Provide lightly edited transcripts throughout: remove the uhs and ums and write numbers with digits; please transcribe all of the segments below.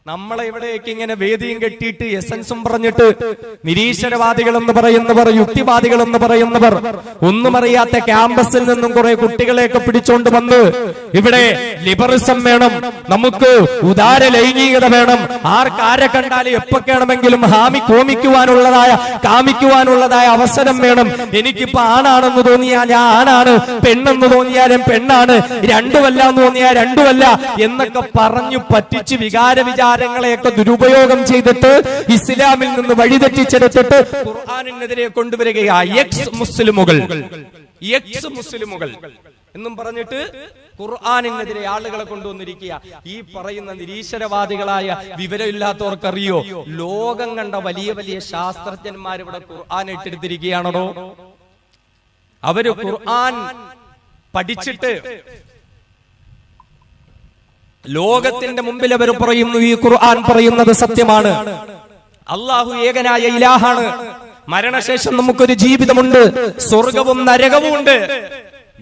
നമ്മളെ ഇവിടെയൊക്കെ ഇങ്ങനെ വേദിയും കെട്ടിയിട്ട് എസൻസും പറഞ്ഞിട്ട് നിരീശ്വരവാദികൾ എന്ന് പറയുന്നവർ, യുക്തിവാദികൾ എന്ന് പറയുന്നവർ, ഒന്നും അറിയാത്ത ക്യാമ്പസിൽ നിന്നും കുറെ കുട്ടികളെയൊക്കെ പിടിച്ചോണ്ട് വന്ന് ഇവിടെ ലിബറിസം വേണം, നമുക്ക് ഉദാര ലൈംഗികത വേണം, ആരെ കണ്ടാലും എപ്പൊക്കെയാണെങ്കിലും കാമിക്കുവാനുള്ളതായ അവസരം വേണം, എനിക്കിപ്പോ ആണാണെന്ന് തോന്നിയാൽ ഞാൻ ആണാണ്, പെണ്ണെന്ന് തോന്നിയാലും പെണ്ണാണ്, രണ്ടുമല്ല എന്ന് തോന്നിയാൽ രണ്ടുമല്ല എന്നൊക്കെ പറഞ്ഞു പറ്റിച്ച് വികാരങ്ങളെയൊക്കെ ദുരുപയോഗം ചെയ്തിട്ട് ഇസ്ലാമിൽ നിന്ന് വഴിതെറ്റിച്ചെടുത്തിട്ട് ഖുർആനിനെതിരെ കൊണ്ടുവരികയാണ് എക്സ് മുസ്ലിമുകൾ എന്നും പറഞ്ഞിട്ട് ഖുർആനിനെതിരെ ആളുകളെ കൊണ്ടുവന്നിരിക്കുക. ഈ പറയുന്ന നിരീശ്വരവാദികളായ വിവരമില്ലാത്തവർക്കറിയോ, ലോകം കണ്ട വലിയ വലിയ ശാസ്ത്രജ്ഞന്മാർ ഇവിടെ ഖുർആൻ ഇട്ടെടുത്തിരിക്കുകയാണോ? അവര് ഖുർആൻ പഠിച്ചിട്ട് ലോകത്തിന്റെ മുമ്പിൽ അവർ പറയുന്നു, ഈ ഖുർആൻ പറയുന്നത് സത്യമാണ്, അല്ലാഹു ഏകനായ ഇലാഹാണ്, മരണശേഷം നമുക്കൊരു ജീവിതമുണ്ട്, സ്വർഗവും നരകവും ഉണ്ട്.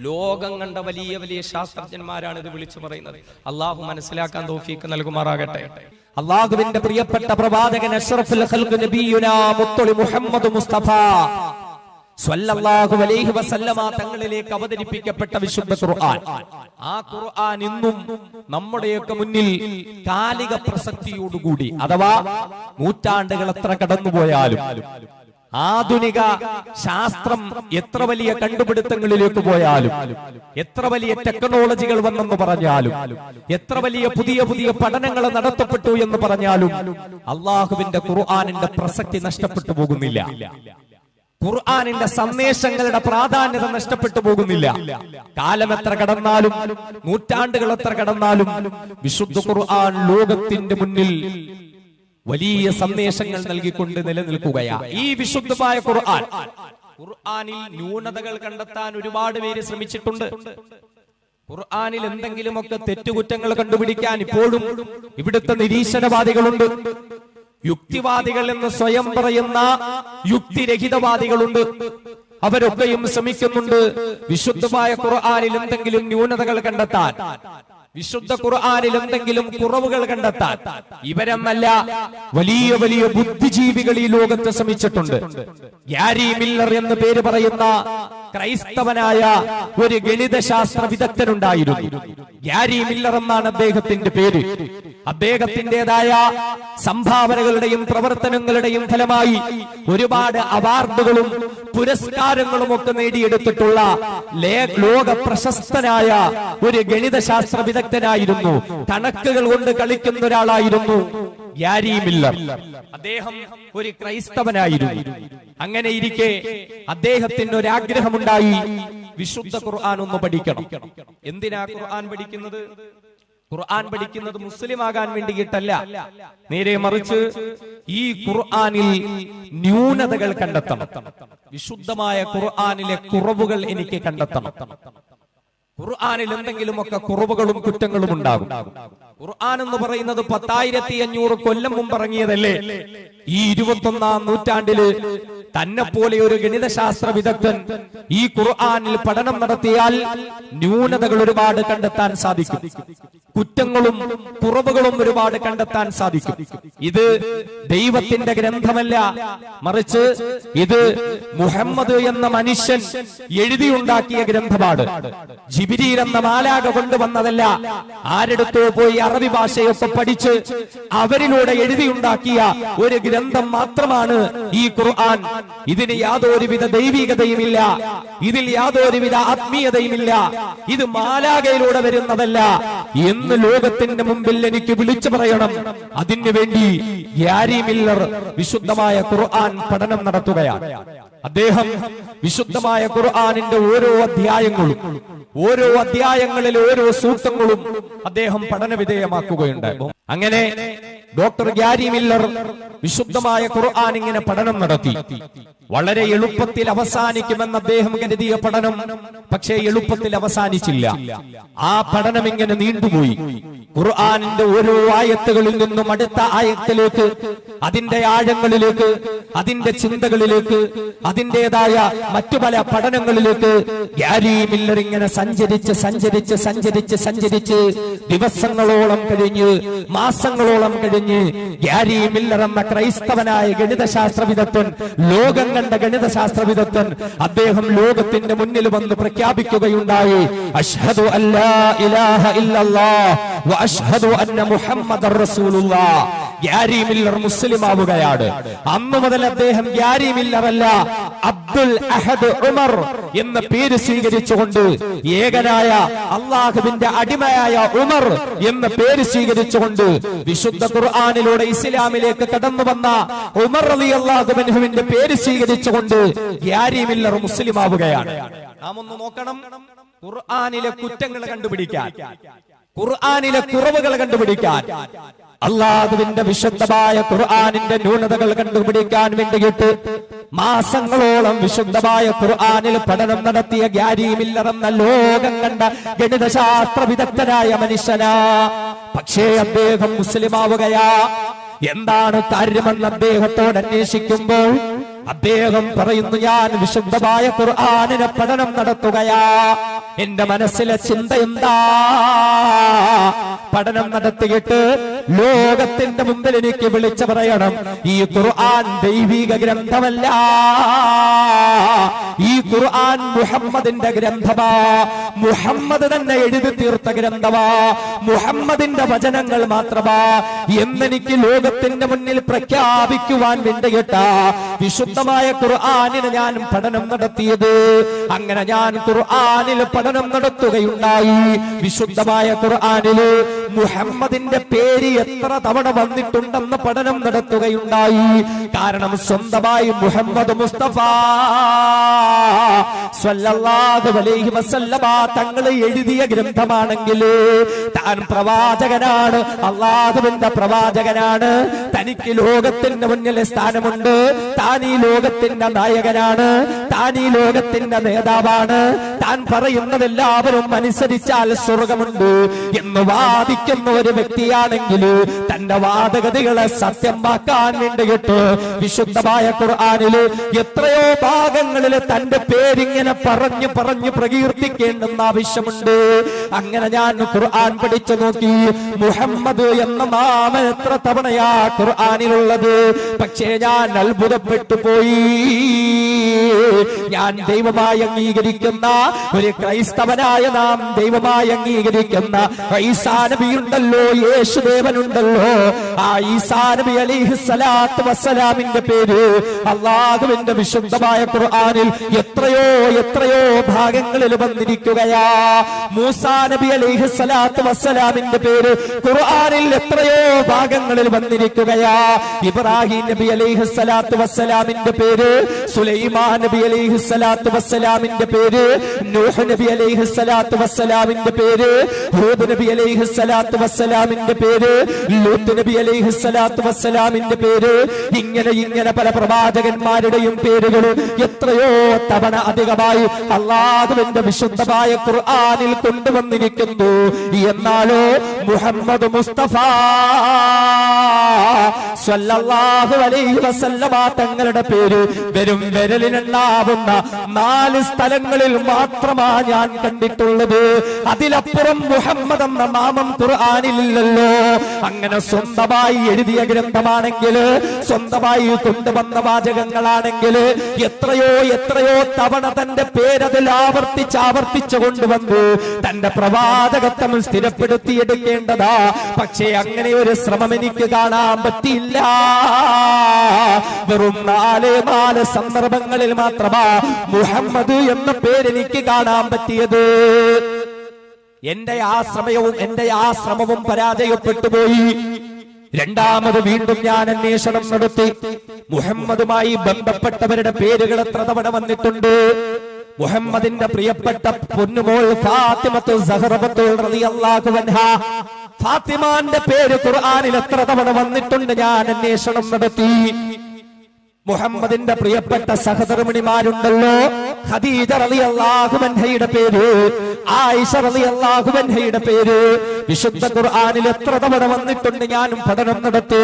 ലോകം കണ്ട വലിയ വലിയ ശാസ്ത്രജ്ഞന്മാരാണ് ഇത് വിളിച്ചു പറയുന്നത്. അല്ലാഹു മനസ്സിലാക്കാൻ തൗഫീഖ് നൽകുമാറാകട്ടെ. അല്ലാഹുവിന്റെ പ്രിയപ്പെട്ട പ്രവാചകൻ അഷ്റഫുൽ ഖൽഖ് നബിയുനാ മുത്തളി മുഹമ്മദ് മുസ്തഫ സ്വല്ലല്ലാഹു അലൈഹി വസല്ലമ തങ്ങളിലേക്ക് അവതരിപ്പിക്കപ്പെട്ട വിശുദ്ധ ഖുർആൻ. ആ ഖുർആൻ ഇന്നും നമ്മുടെയൊക്കെ മുന്നിൽ കാലിക പ്രസക്തിയോടുകൂടി, അഥവാ നൂറ്റാണ്ടുകൾ എത്ര കടന്നുപോയാലും, ആധുനിക ശാസ്ത്രം എത്ര വലിയ കണ്ടുപിടുത്തങ്ങളിലേക്ക് പോയാലും, എത്ര വലിയ ടെക്നോളജികൾ വന്നെന്ന് പറഞ്ഞാലും, എത്ര വലിയ പുതിയ പുതിയ പഠനങ്ങൾ നടത്തപ്പെട്ടു എന്ന് പറഞ്ഞാലും, അള്ളാഹുവിന്റെ ഖുർആനിന്റെ പ്രസക്തി നഷ്ടപ്പെട്ടു പോകുന്നില്ല. ഖുർആനിന്റെ സന്ദേശങ്ങളുടെ പ്രാധാന്യത നഷ്ടപ്പെട്ടു പോകുന്നില്ല. കാലം എത്ര കടന്നാലും, നൂറ്റാണ്ടുകൾ എത്ര കടന്നാലും, വിശുദ്ധ ഖുർആൻ ലോകത്തിന്റെ മുന്നിൽ വലിയ സന്ദേശങ്ങൾ നൽകിക്കൊണ്ട് നിലനിൽക്കുകയാണ്. ഈ വിശുദ്ധമായ ഖുർആനിൽ ന്യൂനതകൾ കണ്ടെത്താൻ ഒരുപാട് പേര് ശ്രമിച്ചിട്ടുണ്ട്. ഖുർആനിൽ എന്തെങ്കിലുമൊക്കെ തെറ്റുകുറ്റങ്ങൾ കണ്ടുപിടിക്കാൻ ഇപ്പോഴും ഇവിടുത്തെ നിരീശ്വരവാദികളുണ്ട്. യുക്തിവാദികൾ എന്ന് സ്വയം പറയുന്ന യുക്തിരഹിതവാദികളുണ്ട്. അവരൊക്കെയും ശ്രമിക്കുന്നുണ്ട് വിശുദ്ധമായ ഖുർആനിൽ എന്തെങ്കിലും ന്യൂനതകൾ കണ്ടെത്താൻ, വിശുദ്ധ ഖുർആനിൽ എന്തെങ്കിലും കുറവുകൾ കണ്ടെത്താൻ. ഇവരെന്നല്ല, വലിയ വലിയ ബുദ്ധിജീവികൾ ഈ ലോകത്ത് ശ്രമിച്ചിട്ടുണ്ട്. ഗ്യാരി മില്ലർ എന്ന് പേര് പറയുന്ന ക്രൈസ്തവനായ ഒരു ഗണിതശാസ്ത്ര വിദഗ്ധനുണ്ടായിരുന്നു. ഗ്യാരി മില്ലർ എന്നാണ് അദ്ദേഹത്തിന്റെ പേര്. അദ്ദേഹത്തിൻ്റെതായ സംഭാവനകളുടെയും പ്രവർത്തനങ്ങളുടെയും ഫലമായി ഒരുപാട് അവാർഡുകളും പുരസ്കാരങ്ങളും ഒക്കെ നേടിയെടുത്തിട്ടുള്ള ലോക പ്രശസ്തനായ ഒരു ഗണിതശാസ്ത്ര വിദഗ്ധനായിരുന്നു. കണക്കുകൾ കൊണ്ട് കളിക്കുന്ന ഒരാളായിരുന്നു ഗ്യാരി മില്ലർ. അദ്ദേഹം ഒരു ക്രൈസ്തവനായിരുന്നു. അങ്ങനെ ഇരിക്കെ അദ്ദേഹത്തിന് ഒരു ആഗ്രഹമുണ്ടായി, വിശുദ്ധ ഖുർആൻ ഒന്ന് പഠിക്കണം. എന്തിനാ ഖുർആൻ പഠിക്കുന്നത്? ഖുർആൻ പഠിക്കുന്നത് മുസ്ലിം ആകാൻ വേണ്ടിയിട്ടല്ല, നേരെ മറിച്ച് ഈ ഖുർആനിൽ ന്യൂനതകൾ കണ്ടെത്തണം. വിശുദ്ധമായ ഖുർആനിലെ കുറവുകൾ എനിക്ക് കണ്ടെത്തണം. ഖുർആനിൽ എന്തെങ്കിലുമൊക്കെ കുറവുകളും കുറ്റങ്ങളും ഉണ്ടാകും. ഖുർആൻ എന്ന് പറയുന്നത് 10,500 കൊല്ലം മുമ്പ് ഇറങ്ങിയതല്ലേ? ഈ 21ാം നൂറ്റാണ്ടില് തന്നെ പോലെ ഒരു ഗണിതശാസ്ത്ര വിദഗ്ധൻ ഈ ഖുർആനിൽ പഠനം നടത്തിയാൽ ന്യൂനതകൾ ഒരുപാട് കണ്ടെത്താൻ സാധിക്കും, കുറ്റങ്ങളും കുറവുകളും ഒരുപാട് കണ്ടെത്താൻ സാധിക്കും. ഇത് ദൈവത്തിന്റെ ഗ്രന്ഥമല്ല, മറിച്ച് ഇത് മുഹമ്മദ് എന്ന മനുഷ്യൻ എഴുതിയുണ്ടാക്കിയ ഗ്രന്ഥമാണ്. ജിബ്രീൽ എന്ന മാലാഖ കൊണ്ടുവന്നതല്ല. ആരെടുത്തോ പോയി അറബി ഭാഷയൊക്കെ പഠിച്ച് അവരിലൂടെ എഴുതിയുണ്ടാക്കിയ ഒരു ഗ്രന്ഥം മാത്രമാണ് ഈ ഖുർആൻ. ഇതിന് യാതൊരുവിധ ദൈവികതയുമില്ല, ഇതിൽ യാതൊരുവിധ ആത്മീയതയുമില്ല, ഇത് മാലാഖയിലൂടെ വരുന്നതല്ല എന്ന് ലോകത്തിന്റെ മുമ്പിൽ എനിക്ക് വിളിച്ചു പറയണം. അതിനു വേണ്ടി ഗ്യാരി മില്ലർ വിശുദ്ധമായ ഖുർആൻ പഠനം നടത്തുകയാണ്. അദ്ദേഹം വിശുദ്ധമായ ഖുർആനിന്റെ ഓരോ അധ്യായങ്ങളിലെ ഓരോ സൂക്തങ്ങളും അദ്ദേഹം പഠന വിധേയമാക്കുകയുണ്ടായി. അങ്ങനെ ഡോക്ടർ ഗ്യാരി മില്ലർ വിശുദ്ധമായ ഖുർആൻ ഇങ്ങനെ പഠനം നടത്തി. വളരെ എളുപ്പത്തിൽ അവസാനിക്കുമെന്ന് അദ്ദേഹം കരുതിയ പഠനം പക്ഷേ എളുപ്പത്തിൽ അവസാനിച്ചില്ല. ആ പഠനം ഇങ്ങനെ നീണ്ടുപോയി. ഖുർആനിന്റെ ഓരോ ആയത്തുകളിൽ നിന്നും അടുത്ത ആയത്തിലേക്ക്, അതിന്റെ ആഴങ്ങളിലേക്ക്, അതിന്റെ ചിന്തകളിലേക്ക്, അതിൻ്റെതായ മറ്റു പല പഠനങ്ങളിലേക്ക് ഗ്യാരി മില്ലർ ഇങ്ങനെ സഞ്ചരിച്ച് ദിവസങ്ങളോളം കഴിഞ്ഞ്, മാസങ്ങളോളം കഴിഞ്ഞ് കഴിഞ്ഞ് ഗ്യാരി മില്ലർ എന്ന ക്രൈസ്തവനായ ഗണിതശാസ്ത്ര വിദഗ്ധൻ, ലോകം കണ്ട ഗണിതശാസ്ത്ര വിദഗ്ധൻ, അദ്ദേഹം ലോകത്തിന്റെ മുന്നിൽ വന്ന് പ്രഖ്യാപിക്കുകയുണ്ടായി, അഷ്ഹദു അല്ലാ ഇലാഹ ഇല്ലല്ലാഹ് വ അഷ്ഹദു അന്ന മുഹമ്മദർ റസൂലുള്ളാഹ്. ഗ്യാരി മില്ലർ മുസ്ലിം ആവുകയാണ്. അന്നു മുതൽ അദ്ദേഹം ഗ്യാരി മില്ലർ അല്ല, അബ്ദുൽ അഹദ് ഉമർ എന്ന പേര് സ്വീകരിച്ചുകൊണ്ട്, ഏകനായ അള്ളാഹുവിന്റെ അടിമയായ ഉമർ എന്ന പേര് സ്വീകരിച്ചുകൊണ്ട് വിശുദ്ധ ഖുർആനിലൂടെ ഇസ്ലാമിലേക്ക് കടന്നു വന്ന ഉമർ റളിയല്ലാഹു അൻഹുവിന്റെ പേര് സ്വീകരിച്ചുകൊണ്ട് ഗ്യാരി മില്ലർ മുസ്ലിം ആവുകയാണ്. നാം ഒന്ന് നോക്കണം, ഖുർആനിലെ കുറ്റങ്ങൾ കണ്ടുപിടിക്കാൻ, ഖുർആനിലെ കുറവുകൾ കണ്ടുപിടിക്കാൻ, അല്ലാഹുവിന്റെ വിശുദ്ധമായ ഖുർആനിന്റെ ന്യൂനതകൾ കണ്ടുപിടിക്കാൻ വേണ്ടിയിട്ട് മാസങ്ങളോളം വിശുദ്ധമായ ഖുർആനിൽ പഠനം നടത്തിയ ഗ്യാരി മില്ലർ എന്ന ലോകം കണ്ട ഗണിതശാസ്ത്ര വിദഗ്ധനായ മനുഷ്യനാ. പക്ഷേ അദ്ദേഹം മുസ്ലിം ആവുകയാ. എന്താണ് കാര്യമെന്ന് അദ്ദേഹത്തോട് അന്വേഷിക്കുമ്പോൾ അദ്ദേഹം പറയുന്നു, ഞാൻ വിശുദ്ധമായ ഖുർആനിനെ പഠനം നടത്തുകയാ. എന്റെ മനസ്സിലെ ചിന്ത എന്താ? പഠനം നടത്തിയിട്ട് ലോകത്തിന്റെ മുമ്പിൽ എനിക്ക് വിളിച്ചു പറയണം, ഈ ഖുർആൻ ദൈവിക ഗ്രന്ഥമല്ല, ഈ ഖുർആൻ മുഹമ്മദിന്റെ ഗ്രന്ഥമാ, മുഹമ്മദ് തന്നെ എഴുതി തീർത്ത ഗ്രന്ഥമാ, മുഹമ്മദിന്റെ വചനങ്ങൾ മാത്രമാ എന്നെനിക്ക് ലോകത്തിന്റെ മുന്നിൽ പ്രഖ്യാപിക്കുവാൻ വേണ്ടിയിട്ട വിശുദ്ധമായ ഖുർആനിന് ഞാൻ പഠനം നടത്തിയത്. അങ്ങനെ ഞാൻ ഖുർആനിൽ പഠനം നടത്തുകയുണ്ടായി. വിശുദ്ധമായ ഖുർആനില് മുഹമ്മദിന്റെ പേര് എത്ര തവണ വന്നിട്ടുണ്ടെന്ന് പഠനം നടത്തുകയുണ്ടായി. കാരണം സ്വന്തമായി മുഹമ്മദ് മുസ്തഫ സ്വല്ലല്ലാഹു അലൈഹി വസല്ലമ തങ്ങൾ എഴുതിയ ഗ്രന്ഥമാണെങ്കിൽ താൻ പ്രവാചകനാണ്, അല്ലാഹുവിന്റെ പ്രവാചകനാണ്, തനിക്ക് ലോകത്തിന്റെ മുന്നിൽ സ്ഥാനമുണ്ട്, താൻ ഈ ലോകത്തിന്റെ നായകനാണ്, താൻ ഈ ലോകത്തിന്റെ നേതാവാണ്, താൻ പറയുന്നതെല്ലാവരും അനുസരിച്ചാൽ സ്വർഗമുണ്ട് എന്ന് വാദിക്കുന്ന ഒരു വ്യക്തിയാണെങ്കിൽ തന്റെ വാദഗതികളെ സത്യമാക്കാൻ വേണ്ടിയിട്ട് വിശുദ്ധമായ ഖുർആനില് എത്രയോ ഭാഗങ്ങളിൽ തന്റെ പേരിങ്ങനെ പറഞ്ഞു പറഞ്ഞു പ്രകീർത്തിക്കേണ്ടെന്ന ആവശ്യമുണ്ട്. അങ്ങനെ ഞാൻ ഖുർആൻ പഠിച്ചു നോക്കി, മുഹമ്മദ് എന്ന നാമം എത്ര തവണയാ ഖുർആനിലുള്ളത്. പക്ഷേ ഞാൻ അത്ഭുതപ്പെട്ടു പോയി. ഞാൻ ദൈവമായി അംഗീകരിക്കുന്ന ഒരു ക്രൈസ്തവനായ നാം ദൈവമായി അംഗീകരിക്കുന്ന ഈസാ നബി ഉണ്ടല്ലോ, യേശുദേവനുണ്ടല്ലോ, ആ ഈസാ നബി അലൈഹി സ്വലാത്തു വസ്സലാമിന്റെ പേര് അല്ലാഹുവിന്റെ വിശുദ്ധമായ ഖുർആനിൽ എത്രയോ എത്രയോ ഭാഗങ്ങളിൽ വന്നിരിക്കുകയാ. മൂസാ നബി അലൈഹി സ്വലാത്തു വസ്സലാമിന്റെ പേര് ഖുർആനിൽ എത്രയോ ഭാഗങ്ങളിൽ വന്നിരിക്കുകയാ. ഇബ്രാഹിം നബി അലൈഹി സ്വലാത്തു വസ്സലാമിന്റെ പേര്, സുലൈമാൻ നബി അലൈഹി സ്വലാത്തു വസ്സലാമിന്റെ പേര്, നൂഹ് നബി അലൈഹി സ്വലാത്തു വസ്സലാമിന്റെ പേര്, ഹൂദ് നബി അലൈഹി സ്വലാത്തു വസ്സലാമിന്റെ പേര്, ലൂത്ത് നബി അലൈഹി സ്വലാത്തു വസ്സലാമിന്റെ പേര്, ഇങ്ങനെ പല പ്രവാചകന്മാരുടെയും പേരുകൾ എത്രയോ തവണ അധികമായി അല്ലാഹുവിന്റെ വിശുദ്ധമായ ഖുർആനിൽ കൊണ്ടുവന്നിരിക്കുന്നു. എന്നാലോ മുഹമ്മദ് മുസ്തഫ സ്വല്ലല്ലാഹു അലൈഹി വസല്ലമ തങ്ങളുടെ പേര് വെറും വിരലിനെണ്ണാവുന്ന 4 സ്ഥലങ്ങളിൽ മാത്രമാ ഞാൻ കണ്ടിട്ടുള്ളത്. അതിലപ്പുറം മുഹമ്മദ് എന്ന നാമം ഖുർആനിലില്ലല്ലോ. അങ്ങനെ സ്വന്തമായി എഴുതിയ ഗ്രന്ഥമാണെങ്കിൽ, സ്വന്തമായി കൊണ്ടുവന്ന വാചകങ്ങളാണെങ്കിൽ എത്രയോ എത്രയോ തവണ തന്റെ പേരതിൽ ആവർത്തിച്ച് കൊണ്ടുവന്നു തന്റെ പ്രവാചകത്വം സ്ഥിരപ്പെടുത്തിയെടുക്കേണ്ടതാ. പക്ഷേ അങ്ങനെ ഒരു ശ്രമം എനിക്ക് കാണാൻ പറ്റിയില്ല. വെറും 4 സന്ദർഭങ്ങളിൽ മാത്രമാ മുഹമ്മദ് എന്ന പേരെനിക്ക് കാണാൻ പറ്റിയത്. എന്റെ ആ ശ്രമവും പരാജയപ്പെട്ടു പോയി. രണ്ടാമത് വീണ്ടും ഞാൻ അന്വേഷണം നടത്തി. മുഹമ്മദുമായി ബന്ധപ്പെട്ടവരുടെ പേരുകൾ എത്ര തവണ വന്നിട്ടുണ്ട്? മുഹമ്മദിന്റെ പ്രിയപ്പെട്ട പൊന്നുമോൾ ഫാത്തിമത്തു സഹറബത്തു റളിയല്ലാഹു അൻഹാ, ഫാത്തിമാന്റെ പേര് ഖുർആനിൽ എത്ര തവണ വന്നിട്ടുണ്ട്? ഞാൻ അന്വേഷണം നടത്തി. മുഹമ്മദിന്റെ പ്രിയപ്പെട്ട സഹധർമ്മിണിമാരുണ്ടല്ലോ, ഖദീജ റളിയല്ലാഹു അൻഹയുടെ പേര്, ആയിഷ റളിയല്ലാഹു അൻഹയുടെ പേര് വിശുദ്ധ ഖുർആനിൽ എത്ര തവണ വന്നിട്ടുണ്ട്? ഞാനും പഠനം നടത്തി.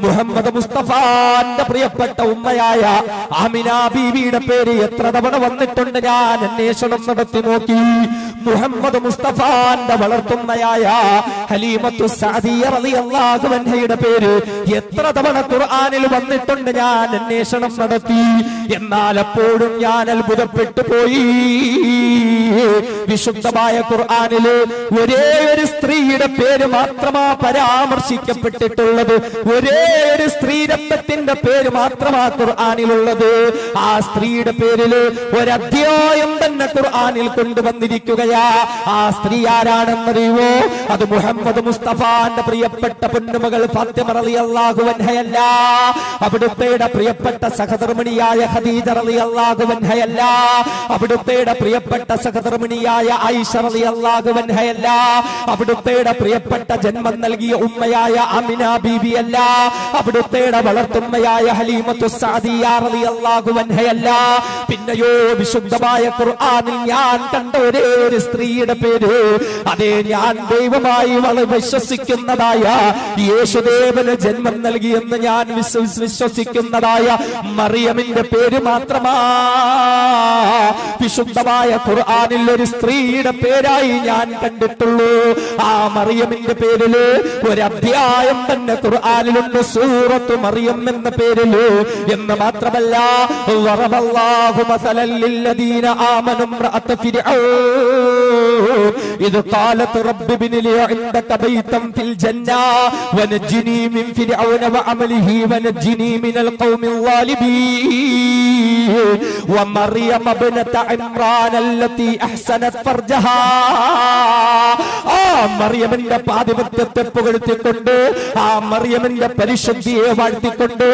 മുഹമ്മദ് മുസ്തഫാന്റെ പ്രിയപ്പെട്ട ഉമ്മയായ ആമിന ബീവിയുടെ പേര് എത്ര തവണ വന്നിട്ടുണ്ട്? ഞാൻ അന്വേഷണം നടത്തി നോക്കി. മുഹമ്മദ് മുസ്തഫാന്റെ വളർത്തുന്നയായ ഹലീമത്തു സഅദിയ റളിയല്ലാഹു അൻഹയുടെ പേര് എത്ര തവണ ഖുർആനിൽ വന്നിട്ടുണ്ട് ഞാൻ അന്വേഷണം നടത്തി. എന്നാൽ അപ്പോഴും ഞാൻ അത്ഭുതപ്പെട്ടു പോയി. വിശുദ്ധമായ ഖുർആനില് ഒരേ ഒരു സ്ത്രീയുടെ പേര് മാത്രമാ പരാമർശിക്കപ്പെട്ടിട്ടുള്ളത്. ഒരേ ഒരു സ്ത്രീരത്നത്തിന്റെ പേര് മാത്രമാ ഖുർആനിലുള്ളത്. ആ സ്ത്രീയുടെ പേരില് ഒരധ്യായം തന്നെ ഖുർആനിൽ കൊണ്ടുവന്നിരിക്കുകയാ. ആ സ്ത്രീ ആരാണെന്നറിയുവോ? അത് മുഹമ്മദ് മുസ്തഫാന്റെ പ്രിയപ്പെട്ട പൊന്നുമകൾ ഫാത്തിമ റളിയല്ലാഹു അൻഹയല്ല. അവിടുത്തെ പ്രിയപ്പെട്ട സഹധർമ്മിണിയായ ഖദീജ റളിയല്ലാഹു അൻഹയല്ല. അവിടുത്തെ പ്രിയപ്പെട്ട സഹധർമ്മിണിയായ ആയിഷ റളിയല്ലാഹു അൻഹയല്ല. അവിടുത്തെ പ്രിയപ്പെട്ട ജന്മം നൽകിയ ഉമ്മയായ ആമിന ബീവിയല്ല. അവിടുത്തെ വളർത്തുമ്മയായ ഹലീമത്തു സഅദിയ റളിയല്ലാഹു അൻഹയല്ല. പിന്നെയോ വിശുദ്ധമായ ഖുർആനിൽ ഞാൻ കണ്ട ഒരേ ഒരു സ്ത്രീയുടെ പേര്, അതേ ഞാൻ ദൈവമായി വിശ്വസിക്കുന്നതായ യേശുദേവന് ജന്മം നൽകിയെന്ന് ഞാൻ വിശ്വസിക്കുന്നതായ മറിയമിന്റെ പേര് മാത്രമാ വിശുദ്ധമായ ഖുർആനിൽ ഒരു സ്ത്രീയുടെ പേരായി ഞാൻ കണ്ടിട്ടുള്ളൂ. ആ മറിയമിന്റെ പേരില് ഒരു അധ്യായം തന്നെ ഖുർആനിലുണ്ട്, സൂറത്തു മറിയം എന്ന പേരില്. എന്ന് മാത്രമല്ല, വറബല്ലാഹു മസലൻ ലില്ലദീന ആമനു ഇംറഅത ഫിർഔൻ ഇദ് ഖാലത് റബ്ബി ഇബ്നി ലി ഇൻദക ബൈതൻ ഫിൽ ജന്ന വനജ്നി മിൻ ഫിർഔന വഅമലിഹി വനജ്നി മിനൽ ഖൗമിൽ ളാലിബീൻ വമറിയം ഇബ്നത ഇംറാൻ അല്ലതി അഹ്സനത് ഫർജഹാ. ആ മറിയമിന്റെ പാതിവ്യത്തെ പുകഴ്ത്തിക്കൊണ്ട്, ആ മറിയമിന്റെ പരിശുദ്ധിയെ വാഴ്ത്തിക്കൊണ്ട്,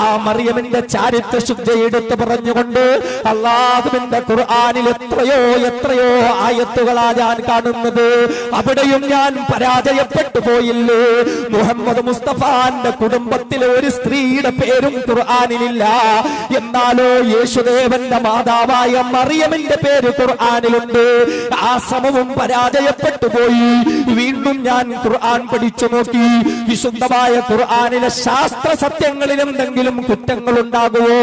ആ മറിയമിന്റെ ചാരിത്ര ശുദ്ധിയെ എടുത്തു പറഞ്ഞുകൊണ്ട് അല്ലാഹുവിന്റെ ഖുർആനിൽ എത്രയോ ആയത്തുകളാ ഞാൻ കാണുന്നത്. അവിടെയും ഞാൻ പരാജയപ്പെട്ടു പോയില്ലേ? മുഹമ്മദ് മുസ്തഫാന്റെ കുടുംബത്തിലെ ഒരു സ്ത്രീയുടെ പേരും ഖുർആനിലില്ല. എന്നാലോ യേശുദേവന്റെ മാതാവായ മറിയമിന്റെ പേര് ഖുർആനിലുണ്ട്. ആ ശ്രമവും പരാജയപ്പെട്ടു പോയി. വീണ്ടും ഞാൻ ഖുർആൻ പഠിച്ചു നോക്കി. വിശുദ്ധമായ ഖുർആനിലെ ശാസ്ത്ര സത്യങ്ങളിൽ എന്തെങ്കിലും കുറ്റങ്ങൾ ഉണ്ടാകുമോ?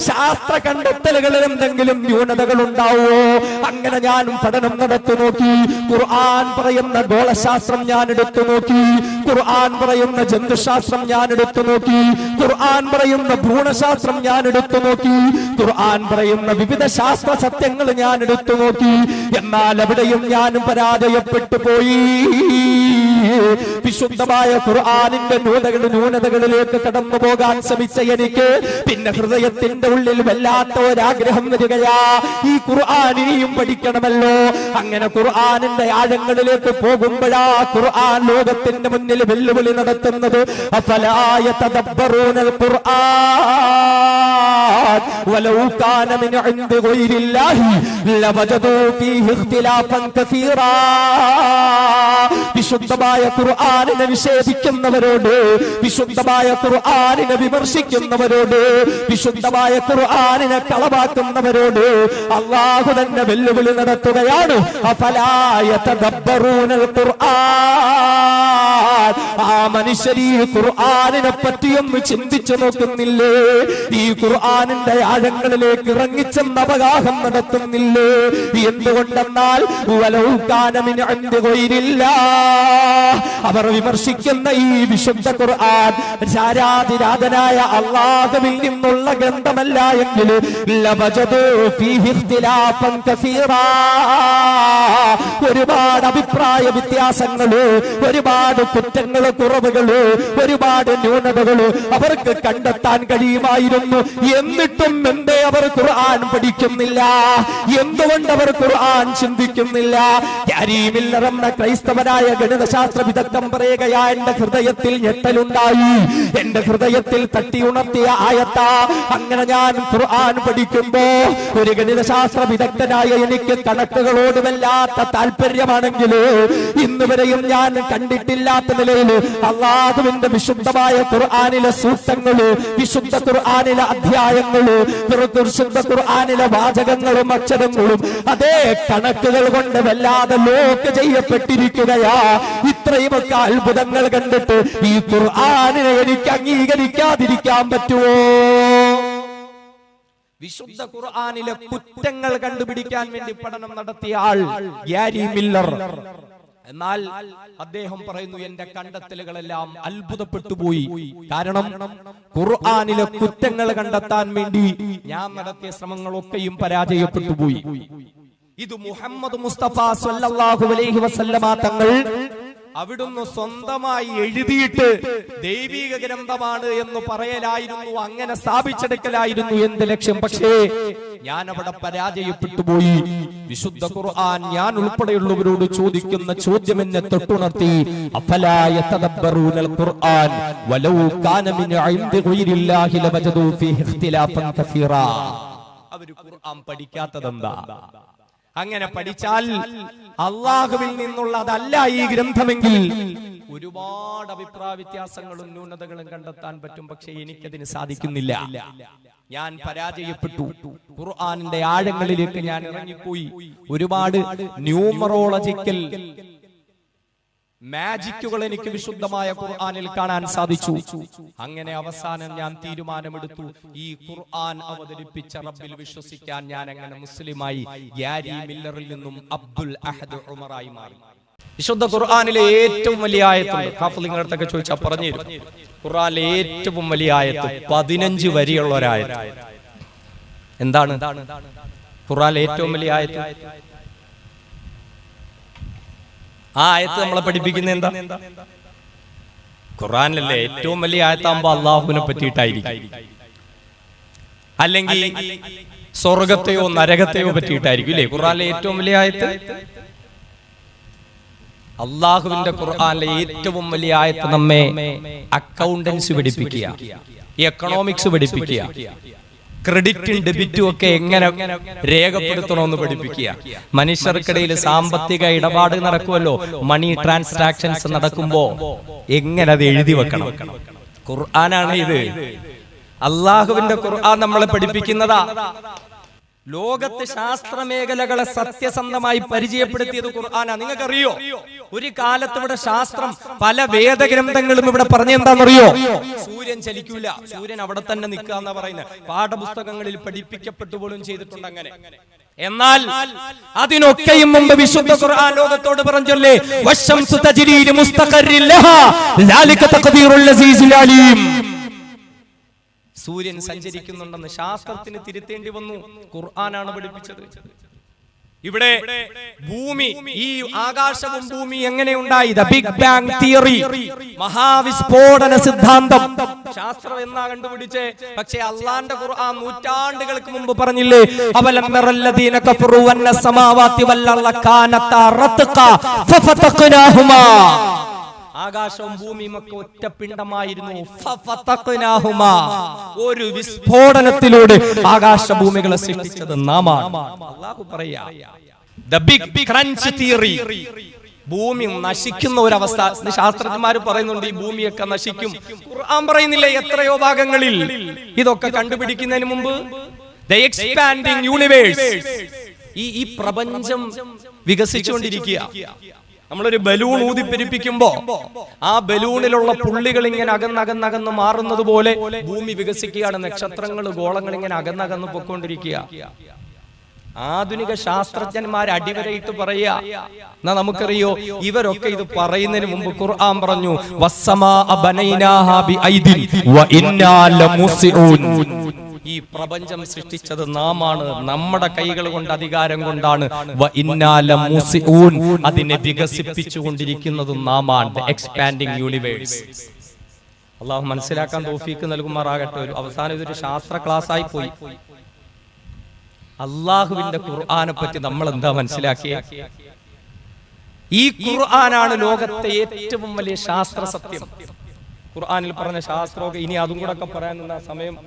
ശാസ്ത്ര കണ്ടെത്തലുകളിൽ എന്തെങ്കിലും ന്യൂനതകൾ ഉണ്ടാവുമോ? അങ്ങനെ ഞാൻ പഠനം നടത്തി നോക്കി. ഖുർആൻ പറയുന്ന ഗോളശാസ്ത്രം ഞാൻ എടുത്തു നോക്കി. ഖുർആൻ പറയുന്ന ജന്തുശാസ്ത്രം ഞാൻ എടുത്തു നോക്കി. ഖുർആൻ പറയുന്ന ഭ്രൂണശാസ്ത്രം ഞാൻ എടുത്തു നോക്കി. ഖുർആൻ പറയുന്ന വിവിധ ശാസ്ത്ര സത്യങ്ങൾ ഞാൻ എടുത്തു നോക്കി. എന്നാൽ അവിടെയും ഞാൻ പരാജയപ്പെട്ടു പോയി. വിശുദ്ധമായ ഖുർആനിന്റെ ന്യൂനതകളിലേക്ക് കടന്നു പോകാൻ ശ്രമിച്ച എനിക്ക് പിന്നെ ഹൃദയത്തിന്റെ ഉള്ളിൽ വല്ലാത്ത ഒരാഗ്രഹം വരികയാ. ഈ ഖുർആൻ ഇനിയും പഠിക്കണമല്ലോ. അങ്ങനെ ഖുർആനിന്റെ ആഴങ്ങളിലേക്ക് പോകുമ്പോഴാ ഖുർആൻ ലോകത്തിന്റെ മുന്നിൽ വെല്ലുവിളി നടത്തുന്നത്. അഫലാ യതദബ്ബറൂനൽ ഖുർആൻ വലൗ കാന മിൻ ഇൻദി ഗൈരില്ലാഹി ലവജദൂ ഫീഹി ഇഖ്തിലാഫൻ കസീറാ. വിശുദ്ധമായ ഖുർആനിനെ നിഷേധിക്കുന്നവരോട്, വിശുദ്ധമായ ഖുർആനിനെ വിമർശിക്കുന്നവരോട്, വിശുദ്ധമായ ഖുർആനിനെ കളവാക്കുന്നവരോട് അല്ലാഹു തന്നെ വെല്ലുവിളി നടത്തുകയാണ്. അഫലാ യതദബ്ബറൂനൽ ഖുർആൻ. ആ മനുഷ്യരീ ഖുർആനിനെ പറ്റിയൊന്ന് ചിന്തിച്ചു നോക്കുന്നില്ലേ? ഈ ഖുർആനിന്റെ ആഴങ്ങളിലേക്ക് ഇറങ്ങിച്ചെന്ന് അവഗാഹം നടത്തുന്നില്ലേ? എന്തുകൊണ്ടെന്നാൽ വലൗ കാന മിൻ ഇൻദി ഗൈരില്ലാഹ്, അവർ വിമർശിക്കുന്ന ഈ വിശുദ്ധ ഖുർആൻ രാരാതിരാതനായ അല്ലാഹുവിൽ നിന്നുള്ള ഗ്രന്ഥമല്ല എങ്കിൽ ലവജദൂ ഫീഹി ഇഖ്തിലാഫൻ കസീറാ. ഒരുപാട് അഭിപ്രായ വ്യത്യാസങ്ങള്, ഒരുപാട് കുറ്റങ്ങള്, കുറവുകള്, ഒരുപാട് ന്യൂനതകള് അവർക്ക് കണ്ടെത്താൻ കഴിയുമായിരുന്നു. എന്നിട്ടും എന്തേ അവർ ഖുർആൻ പഠിക്കുന്നില്ല? എന്തുകൊണ്ട് അവർ ഖുർആൻ ചിന്തിക്കുന്നില്ല? കരിമില്ലർ എന്ന ക്രൈസ്തവനായ ഗണിതശാസ്ത്ര വിദഗ്ധം പറയുകയാ, എന്റെ ഹൃദയത്തിൽ ഞെട്ടലുണ്ടായി. എന്റെ ഹൃദയത്തിൽ തട്ടിയുണർത്തിയ ആയത്താ. അങ്ങനെ ഞാൻ ഖുർആൻ പഠിക്കുമ്പോ ഒരു ഗണിതശാസ്ത്ര വിദഗ്ധനായ എനിക്ക് കണക്കുകളോട് വല്ലാത്ത താല്പര്യമാണെങ്കിൽ ഇന്ന് വരെയും ഞാൻ കണ്ടിട്ടില്ലാത്ത നിലയിൽ അല്ലാഹുവിന്റെ വിശുദ്ധമായ ഖുർആനിലെ സൂക്തങ്ങള്, വിശുദ്ധ ഖുർആനിലെ അധ്യായങ്ങള്, വിശുദ്ധ ഖുർആനിലെ വാചകങ്ങളും അക്ഷരങ്ങളും അതേ കണക്കുകൾ കൊണ്ട് വല്ലാതെ ലോക്ക് ചെയ്യപ്പെട്ടിരിക്കുകയാ. ഇത്രയുമൊക്കെ അത്ഭുതങ്ങൾ കണ്ടിട്ട് ഈ ഖുർആനിനെ എനിക്ക് അംഗീകരിക്കാതിരിക്കാൻ പറ്റുമോ? വിശുദ്ധ ഖുർആനിലെ കുറ്റങ്ങൾ കണ്ടുപിടിക്കാൻ വേണ്ടി പഠനം നടത്തിയ ആൾ ഗ്യാരി മില്ലർ. എന്നാൽ അദ്ദേഹം പറയുന്നു, എന്റെ കണ്ടെത്തലുകളെല്ലാം അത്ഭുതപ്പെട്ടുപോയി. കാരണം ഖുർആനിലെ കുറ്റങ്ങൾ കണ്ടെത്താൻ വേണ്ടി ഞാൻ നടത്തിയ ശ്രമങ്ങളൊക്കെയും പരാജയപ്പെട്ടുപോയി. ഇത് മുഹമ്മദ് മുസ്തഫ സ്വല്ലല്ലാഹു അലൈഹി വസല്ലമ തങ്ങൾ അവിടുന്ന് സ്വന്തമായി എഴുതിയിട്ട് ദൈവിക ഗ്രന്ഥമാണ് എന്ന് പറയലായിരുന്നു, അങ്ങനെ സ്ഥാപിച്ചെടുക്കലായിരുന്നു എന്റെ ലക്ഷ്യം. പക്ഷേ ഞാൻ അവിടെ പരാജയപ്പെട്ടു പോയി. വിശുദ്ധ ഖുർആൻ ഞാൻ ഉൾപ്പെടെയുള്ളവരോട് ചോദിക്കുന്ന ചോദ്യം എന്നെ തൊട്ടുണർത്തി. അഫലാ യതദബ്ബറൂനൽ ഖുർആൻ വലൗ കാന മിൻ ഇൻദി ഗൈരില്ലാഹി ലവജദൂ ഫീഹി ഇഖ്തിലാഫൻ കസീറാ. അവർ ഖുർആൻ പഠിക്കാത്തതെന്താ? അങ്ങനെ പഠിച്ചാൽ അള്ളാഹുവിൽ നിന്നുള്ളതല്ല ഈ ഗ്രന്ഥമെങ്കിൽ ഒരുപാട് അഭിപ്രായ വ്യത്യാസങ്ങളും ന്യൂനതകളും കണ്ടെത്താൻ പറ്റും. പക്ഷെ എനിക്കതിന് സാധിക്കുന്നില്ല. ഞാൻ പരാജയപ്പെട്ടു. ഖുർആനിന്റെ ആഴങ്ങളിലേക്ക് ഞാൻ ഇറങ്ങിപ്പോയി. ഒരുപാട് ന്യൂമറോളജിക്കൽ മാജിക്കുകൾ എനിക്ക് വിശുദ്ധമായ ഖുർആനിൽ കാണാൻ സാധിച്ചു. അങ്ങനെ അവസാനം ഞാൻ തീരുമാനമെടുത്തു, ഈ ഖുർആൻ അവതരിപ്പിച്ച റബ്ബിൽ വിശ്വസിക്കാൻ ഞാൻ അങ്ങനെ മുസ്ലിമായി ഗ്യാരി മില്ലറിൽ നിന്നും അബ്ദുൽ അഹദ് ഉമറായി മാറി. വിശുദ്ധ ഖുർആനിലെ ഏറ്റവും വലിയ ആയത്തുണ്ട്. ഹാഫിളിങ്ങളുടെ അടുത്തൊക്കെ ചോദിച്ചാൽ പറഞ്ഞു തരും. ഖുർആനിലെ ഏറ്റവും വലിയ ആയത്ത് 15 വരിയുള്ള ഒരായത്ത്. എന്താണ് ഖുർആനിലെ ഏറ്റവും വലിയ ആയത്ത്? ആ ആയത്ത് നമ്മളെ പഠിപ്പിക്കുന്ന എന്താ? ഖുർആനിലല്ലേ ഏറ്റവും വലിയ ആയത്താകുമ്പോ അള്ളാഹുവിനെ പറ്റിയിട്ടായിരിക്കും, അല്ലെങ്കിൽ സ്വർഗത്തെയോ നരകത്തെയോ പറ്റിയിട്ടായിരിക്കും അല്ലേ ഖുർആനിലെ ഏറ്റവും വലിയ ആയത്ത്? അള്ളാഹുവിന്റെ ഖുർആനിലെ ഏറ്റവും വലിയ ആയത്ത് നമ്മെ അക്കൗണ്ടൻസി പഠിപ്പിക്കുക, എക്കണോമിക്സ് പഠിപ്പിക്കുക, ക്രെഡിറ്റും ഡെബിറ്റും ഒക്കെ എങ്ങനെ രേഖപ്പെടുത്തണമെന്ന് പഠിപ്പിക്കുക. മനുഷ്യർക്കിടയിൽ സാമ്പത്തിക ഇടപാട് നടക്കുമല്ലോ, മണി ട്രാൻസാക്ഷൻസ് നടക്കുമ്പോ എങ്ങനെ അത് എഴുതി വെക്കണം. ഖുർആനാണ് ഇത്. അള്ളാഹുവിന്റെ ഖുർആൻ നമ്മളെ പഠിപ്പിക്കുന്നതാ. ലോകത്ത് ശാസ്ത്ര മേഖലകളെ സത്യസന്ധമായി പരിചയപ്പെടുത്തിയത് ഖുർആനാ. നിങ്ങൾക്കറിയോ, ഒരു കാലത്ത് ഇവിടെ ശാസ്ത്രം പല വേദഗ്രന്ഥങ്ങളും ഇവിടെ പറഞ്ഞെന്താണെന്നറിയോ? സൂര്യൻ ചലിക്കൂല, സൂര്യൻ അവിടെ തന്നെ നിൽക്കുക എന്നാ പറയുന്നത്. പാഠപുസ്തകങ്ങളിൽ പഠിപ്പിക്കപ്പെട്ടു പോലും ചെയ്തിട്ടുണ്ട് അങ്ങനെ. എന്നാൽ അതിനൊക്കെയും മുമ്പ് വിശുദ്ധ ഖുർആൻ ലോകത്തോട് പറഞ്ഞല്ലേ, വശംസു തജ്രീ ലിമുസ്തഖറിൻ ലഹാ ദാലിക തഖ്ദീറുൽ അസീസുൽ അലീം. സൂര്യൻ സഞ്ചരിക്കുന്നുണ്ടെന്ന് ശാസ്ത്രത്തിന് തിരുത്തേണ്ടി വന്നു. ഖുർആനാണ് പഠിപ്പിച്ചത്. ഇവിടെ ഭൂമി, ഈ ആകാശവും ഭൂമി എങ്ങനെ ഉണ്ടായി? ദ ബിഗ് ബാങ് തിയറി, മഹാവിസ്ഫോടന സിദ്ധാന്തം. ശാസ്ത്രം എന്നാ കണ്ടുപിടിച്ചേ? പക്ഷേ അള്ളാന്റെ ഖുർആൻ നൂറ്റാണ്ടുകൾക്ക് മുമ്പ് പറഞ്ഞില്ലേ, അവലം യറല്ലദീന കഫറു വന്ന സമാവാതി വൽ അർള കാനതാ റത്ഖാ ഫഫതഖ്നാഹുമാ. ആകാശവും ഭൂമിയും ഒക്കെ ഒറ്റ പിണ്ഡമായിരുന്നു. ഒരു വിസ്ഫോടനത്തിലൂടെ ആകാശഭൂമികളെ സൃഷ്ടിച്ചത് നാമാണ്. അല്ലാഹു പറയാ, ദ ബിഗ് ക്രഞ്ച് തിയറി. ഭൂമി നശിക്കുന്ന ഒരവസ്ഥ ശാസ്ത്രജ്ഞന്മാർ പറയുന്നുണ്ട്, ഈ ഭൂമിയൊക്കെ നശിക്കും. ഖുർആൻ പറയുന്നില്ല എത്രയോ ഭാഗങ്ങളിൽ. ഇതൊക്കെ കണ്ടുപിടിക്കുന്നതിന് മുമ്പ് ദ എക്സ്പാൻഡിങ് യൂണിവേഴ്സ്, ഈ പ്രപഞ്ചം വികസിച്ചുകൊണ്ടിരിക്കുക. നമ്മളൊരു ബലൂൺ ഊതിപ്പെരിപ്പിക്കുമ്പോ ആ ബലൂണിലുള്ള പുള്ളികൾ ഇങ്ങനെ അകന്നകന്നകന്ന് മാറുന്നത് പോലെ ഭൂമി വികസിക്കുകയാണ്. നക്ഷത്രങ്ങൾ, ഗോളങ്ങൾ ഇങ്ങനെ അകന്നകന്ന് പൊക്കോണ്ടിരിക്കുക. ആധുനിക ശാസ്ത്രജ്ഞന്മാർ അടിവരയിട്ട് പറയാ. എന്നാ നമുക്കറിയോ, ഇവരൊക്കെ ഇത് പറയുന്നതിന് മുമ്പ് ഖുർആൻ പറഞ്ഞു, വസ്സമാഅ ബനൈനാഹാ ബിഐദിൻ വഇന്നാ ലമുസിഊൻ. ഈ പ്രപഞ്ചം സൃഷ്ടിച്ചത് നാമാണ്, നമ്മുടെ കൈകൾ കൊണ്ട്, അധികാരം കൊണ്ടാണ്. അതിനെ വികസിപ്പിച്ചുകൊണ്ടിരിക്കുന്നതും നാമാണ്. Expanding universe. അള്ളാഹു മനസ്സിലാക്കാൻ തൗഫീക്ക് നൽകുമാറാകട്ടെ. ഒരു അവസാനം ഇതൊരു ശാസ്ത്ര ക്ലാസ് ആയി പോയി. അള്ളാഹുവിന്റെ ഖുർആനെ പറ്റി നമ്മൾ എന്താ മനസ്സിലാക്കിയ? ഈ ഖുർആനാണ് ലോകത്തെ ഏറ്റവും വലിയ ശാസ്ത്ര സത്യം. ഖുർആനിൽ പറഞ്ഞ ശാസ്ത്രമൊക്കെ ഇനി അതും കൂടെ ഒക്കെ പറയാൻ നിന്ന സമയം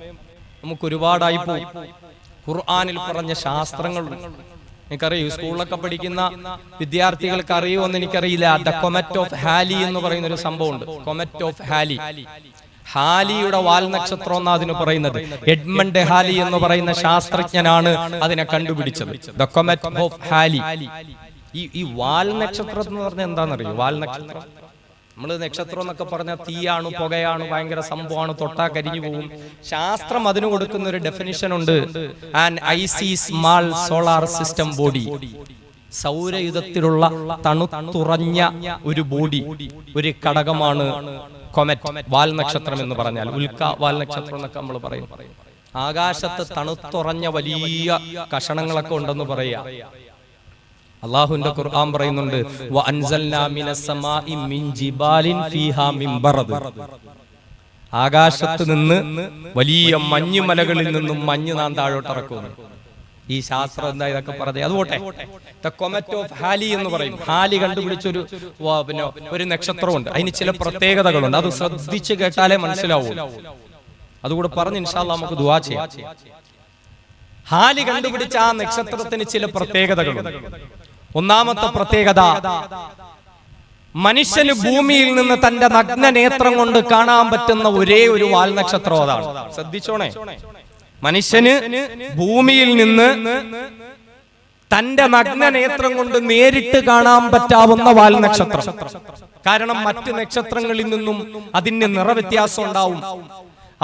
നമുക്ക് ഒരുപാടായി പോയി. ഖുർആനിൽ പറഞ്ഞ ശാസ്ത്രങ്ങൾ എനിക്കറിയൂ. സ്കൂളിലൊക്കെ പഠിക്കുന്ന വിദ്യാർത്ഥികൾക്ക് അറിയുമെന്ന് എനിക്കറിയില്ല. ദ കൊമറ്റ് ഓഫ് ഹാലി എന്ന് പറയുന്ന ഒരു സംഭവമുണ്ട്. കൊമറ്റ് ഓഫ് ഹാലി, ഹാലിയുടെ വാൽ നക്ഷത്രം എന്നാ അതിന് പറയുന്നത്. എഡ്മണ്ട് ഹാലി എന്ന് പറയുന്ന ശാസ്ത്രജ്ഞനാണ് അതിനെ കണ്ടുപിടിച്ചത്. The comet of Halley. ഈ വാൽ നക്ഷത്രം എന്ന് പറഞ്ഞാൽ എന്താണെന്നറിയോ? വാൽ നക്ഷത്രം നമ്മൾ നക്ഷത്രം എന്നൊക്കെ പറഞ്ഞാൽ തീയാണ്, പുകയാണ്, ഭയങ്കര സംഭവമാണ്, തൊട്ടാ കരിഞ്ഞു പോകും. ശാസ്ത്രം അതിന് കൊടുക്കുന്ന ഒരു ഡെഫിനിഷൻ ഉണ്ട്. An icy small solar system body, സൗരയുധത്തിലുള്ള തണുത്തുറഞ്ഞ ഒരു ബോഡി, ഒരു ഘടകമാണ് കൊമറ്റ്, വാൽ നക്ഷത്രം എന്ന് പറഞ്ഞാൽ. ഉൽക്ക വാൽ നക്ഷത്രം എന്നൊക്കെ നമ്മൾ പറയും. ആകാശത്ത് തണുത്തുറഞ്ഞ വലിയ കഷണങ്ങളൊക്കെ ഉണ്ടെന്ന് പറയാ. അള്ളാഹുവിന്റെ ഖുർആൻ പറയുന്നുണ്ട്, വഅൻസൽനാ മിനസ്സമാഇ മിൻ ജിബാലിൻ ഫീഹാ മിൻ ബറദ്. ആകാശത്ത് നിന്ന് വലിയ മഞ്ഞുമലകളിൽ നിന്നും മഞ്ഞ് നാം താഴോട്ട് ഇറക്കുന്നു. ഈ ശാസ്ത്രം എന്താ ഇതൊക്കെ പറഞ്ഞത്? അതുപോട്ടെ, ദ കൊമറ്റ് ഓഫ് ഹാലി എന്ന് പറയും. ഹാലി കണ്ടുപിടിച്ചൊരു ഒരു നക്ഷത്രമുണ്ട്. അതിന് ചില പ്രത്യേകതകളുണ്ട്. അത് ശ്രദ്ധിച്ച് കേട്ടാലേ മനസ്സിലാവൂ. അതുകൂടെ പറഞ്ഞ് ഇൻഷാ അല്ലാഹ് നമുക്ക് ദുആ ചെയ്യാം. ഹാലി കണ്ടുപിടിച്ച ആ നക്ഷത്രത്തിന് ചില പ്രത്യേകതകളുണ്ട്. ഒന്നാമത്തെ പ്രത്യേകത, മനുഷ്യന് ഭൂമിയിൽ നിന്ന് തന്റെ നഗ്ന നേത്രം കൊണ്ട് കാണാൻ പറ്റുന്ന ഒരേ ഒരു വാൽ നക്ഷത്രം അതാണ്. ശ്രദ്ധിച്ചോണേ, മനുഷ്യന് ഭൂമിയിൽ നിന്ന് തന്റെ നഗ്ന നേത്രം കൊണ്ട് നേരിട്ട് കാണാൻ പറ്റാവുന്ന വാൽ നക്ഷത്രം. കാരണം മറ്റ് നക്ഷത്രങ്ങളിൽ നിന്നും അതിന് നിറവ്യത്യാസം ഉണ്ടാവും,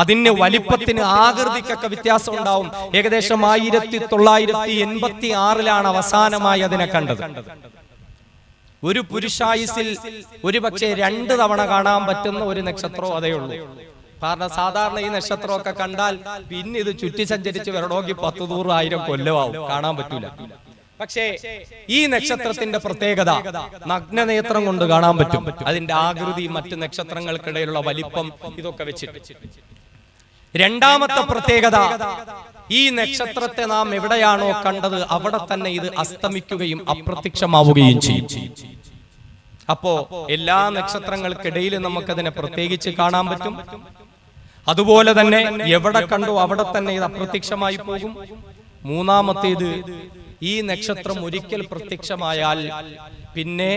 അതിന് വലിപ്പത്തിന് ആകൃതിക്കൊക്കെ വ്യത്യാസം ഉണ്ടാവും. ഏകദേശം 1986 അവസാനമായി അതിനെ കണ്ടത്. ഒരു പുരുഷായുസിൽ ഒരുപക്ഷെ 2 തവണ കാണാൻ പറ്റുന്ന ഒരു നക്ഷത്രവും അതേ ഉള്ളൂ. കാരണം സാധാരണ ഈ നക്ഷത്രമൊക്കെ കണ്ടാൽ പിന്നെ ഇത് ചുറ്റി സഞ്ചരിച്ച് വരണമെങ്കിൽ 10,100,000 കൊല്ലമാവും, കാണാൻ പറ്റൂല. പക്ഷേ ഈ നക്ഷത്രത്തിന്റെ പ്രത്യേകത, നഗ്നനേത്രം കൊണ്ട് കാണാൻ പറ്റും. അതിന്റെ ആകൃതി, മറ്റ് നക്ഷത്രങ്ങൾക്കിടയിലുള്ള വലിപ്പം, ഇതൊക്കെ വെച്ചിട്ട്. രണ്ടാമത്തെ പ്രത്യേകത, ഈ നക്ഷത്രത്തെ നാം എവിടെയാണോ കണ്ടത് അവിടെ തന്നെ ഇത് അസ്തമിക്കുകയും അപ്രത്യക്ഷമാവുകയും ചെയ്യും. അപ്പോ എല്ലാ നക്ഷത്രങ്ങൾക്കിടയിൽ നമുക്കതിനെ പ്രത്യേകിച്ച് കാണാൻ പറ്റും. അതുപോലെ തന്നെ എവിടെ കണ്ടോ അവിടെ തന്നെ ഇത് അപ്രത്യക്ഷമായി പോകും. മൂന്നാമത്തേത്, ഈ നക്ഷത്രം ഒരിക്കൽ പ്രത്യക്ഷമായാൽ പിന്നെ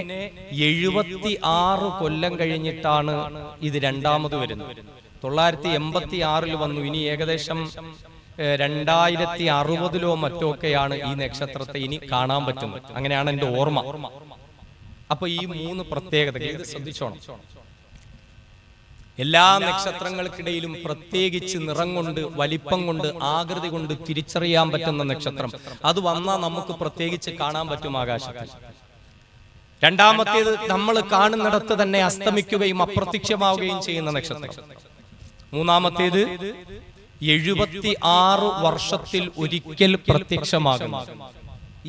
76 കൊല്ലം കഴിഞ്ഞിട്ടാണ് ഇത് രണ്ടാമത് വരുന്നത്. 986 വന്നു. ഇനി ഏകദേശം 2060 മറ്റോ ഒക്കെയാണ് ഈ നക്ഷത്രത്തെ ഇനി കാണാൻ പറ്റുന്നത്. അങ്ങനെയാണ് എന്റെ ഓർമ്മ. അപ്പൊ ഈ 3 പ്രത്യേകതകൾ ഇത് ശ്രദ്ധിച്ചോണം. എല്ലാ നക്ഷത്രങ്ങൾക്കിടയിലും പ്രത്യേകിച്ച് നിറം കൊണ്ട്, വലിപ്പം കൊണ്ട്, ആകൃതി കൊണ്ട് തിരിച്ചറിയാൻ പറ്റുന്ന നക്ഷത്രം, അത് വന്നാൽ നമുക്ക് പ്രത്യേകിച്ച് കാണാൻ പറ്റും ആകാശത്തിൽ. രണ്ടാമത്തേത്, നമ്മൾ കാണുന്നിടത്ത് തന്നെ അസ്തമിക്കുകയും അപ്രത്യക്ഷമാവുകയും ചെയ്യുന്ന നക്ഷത്രം. മൂന്നാമത്തേത്, 76 വർഷത്തിൽ ഒരിക്കൽ പ്രത്യക്ഷമാകുന്നു.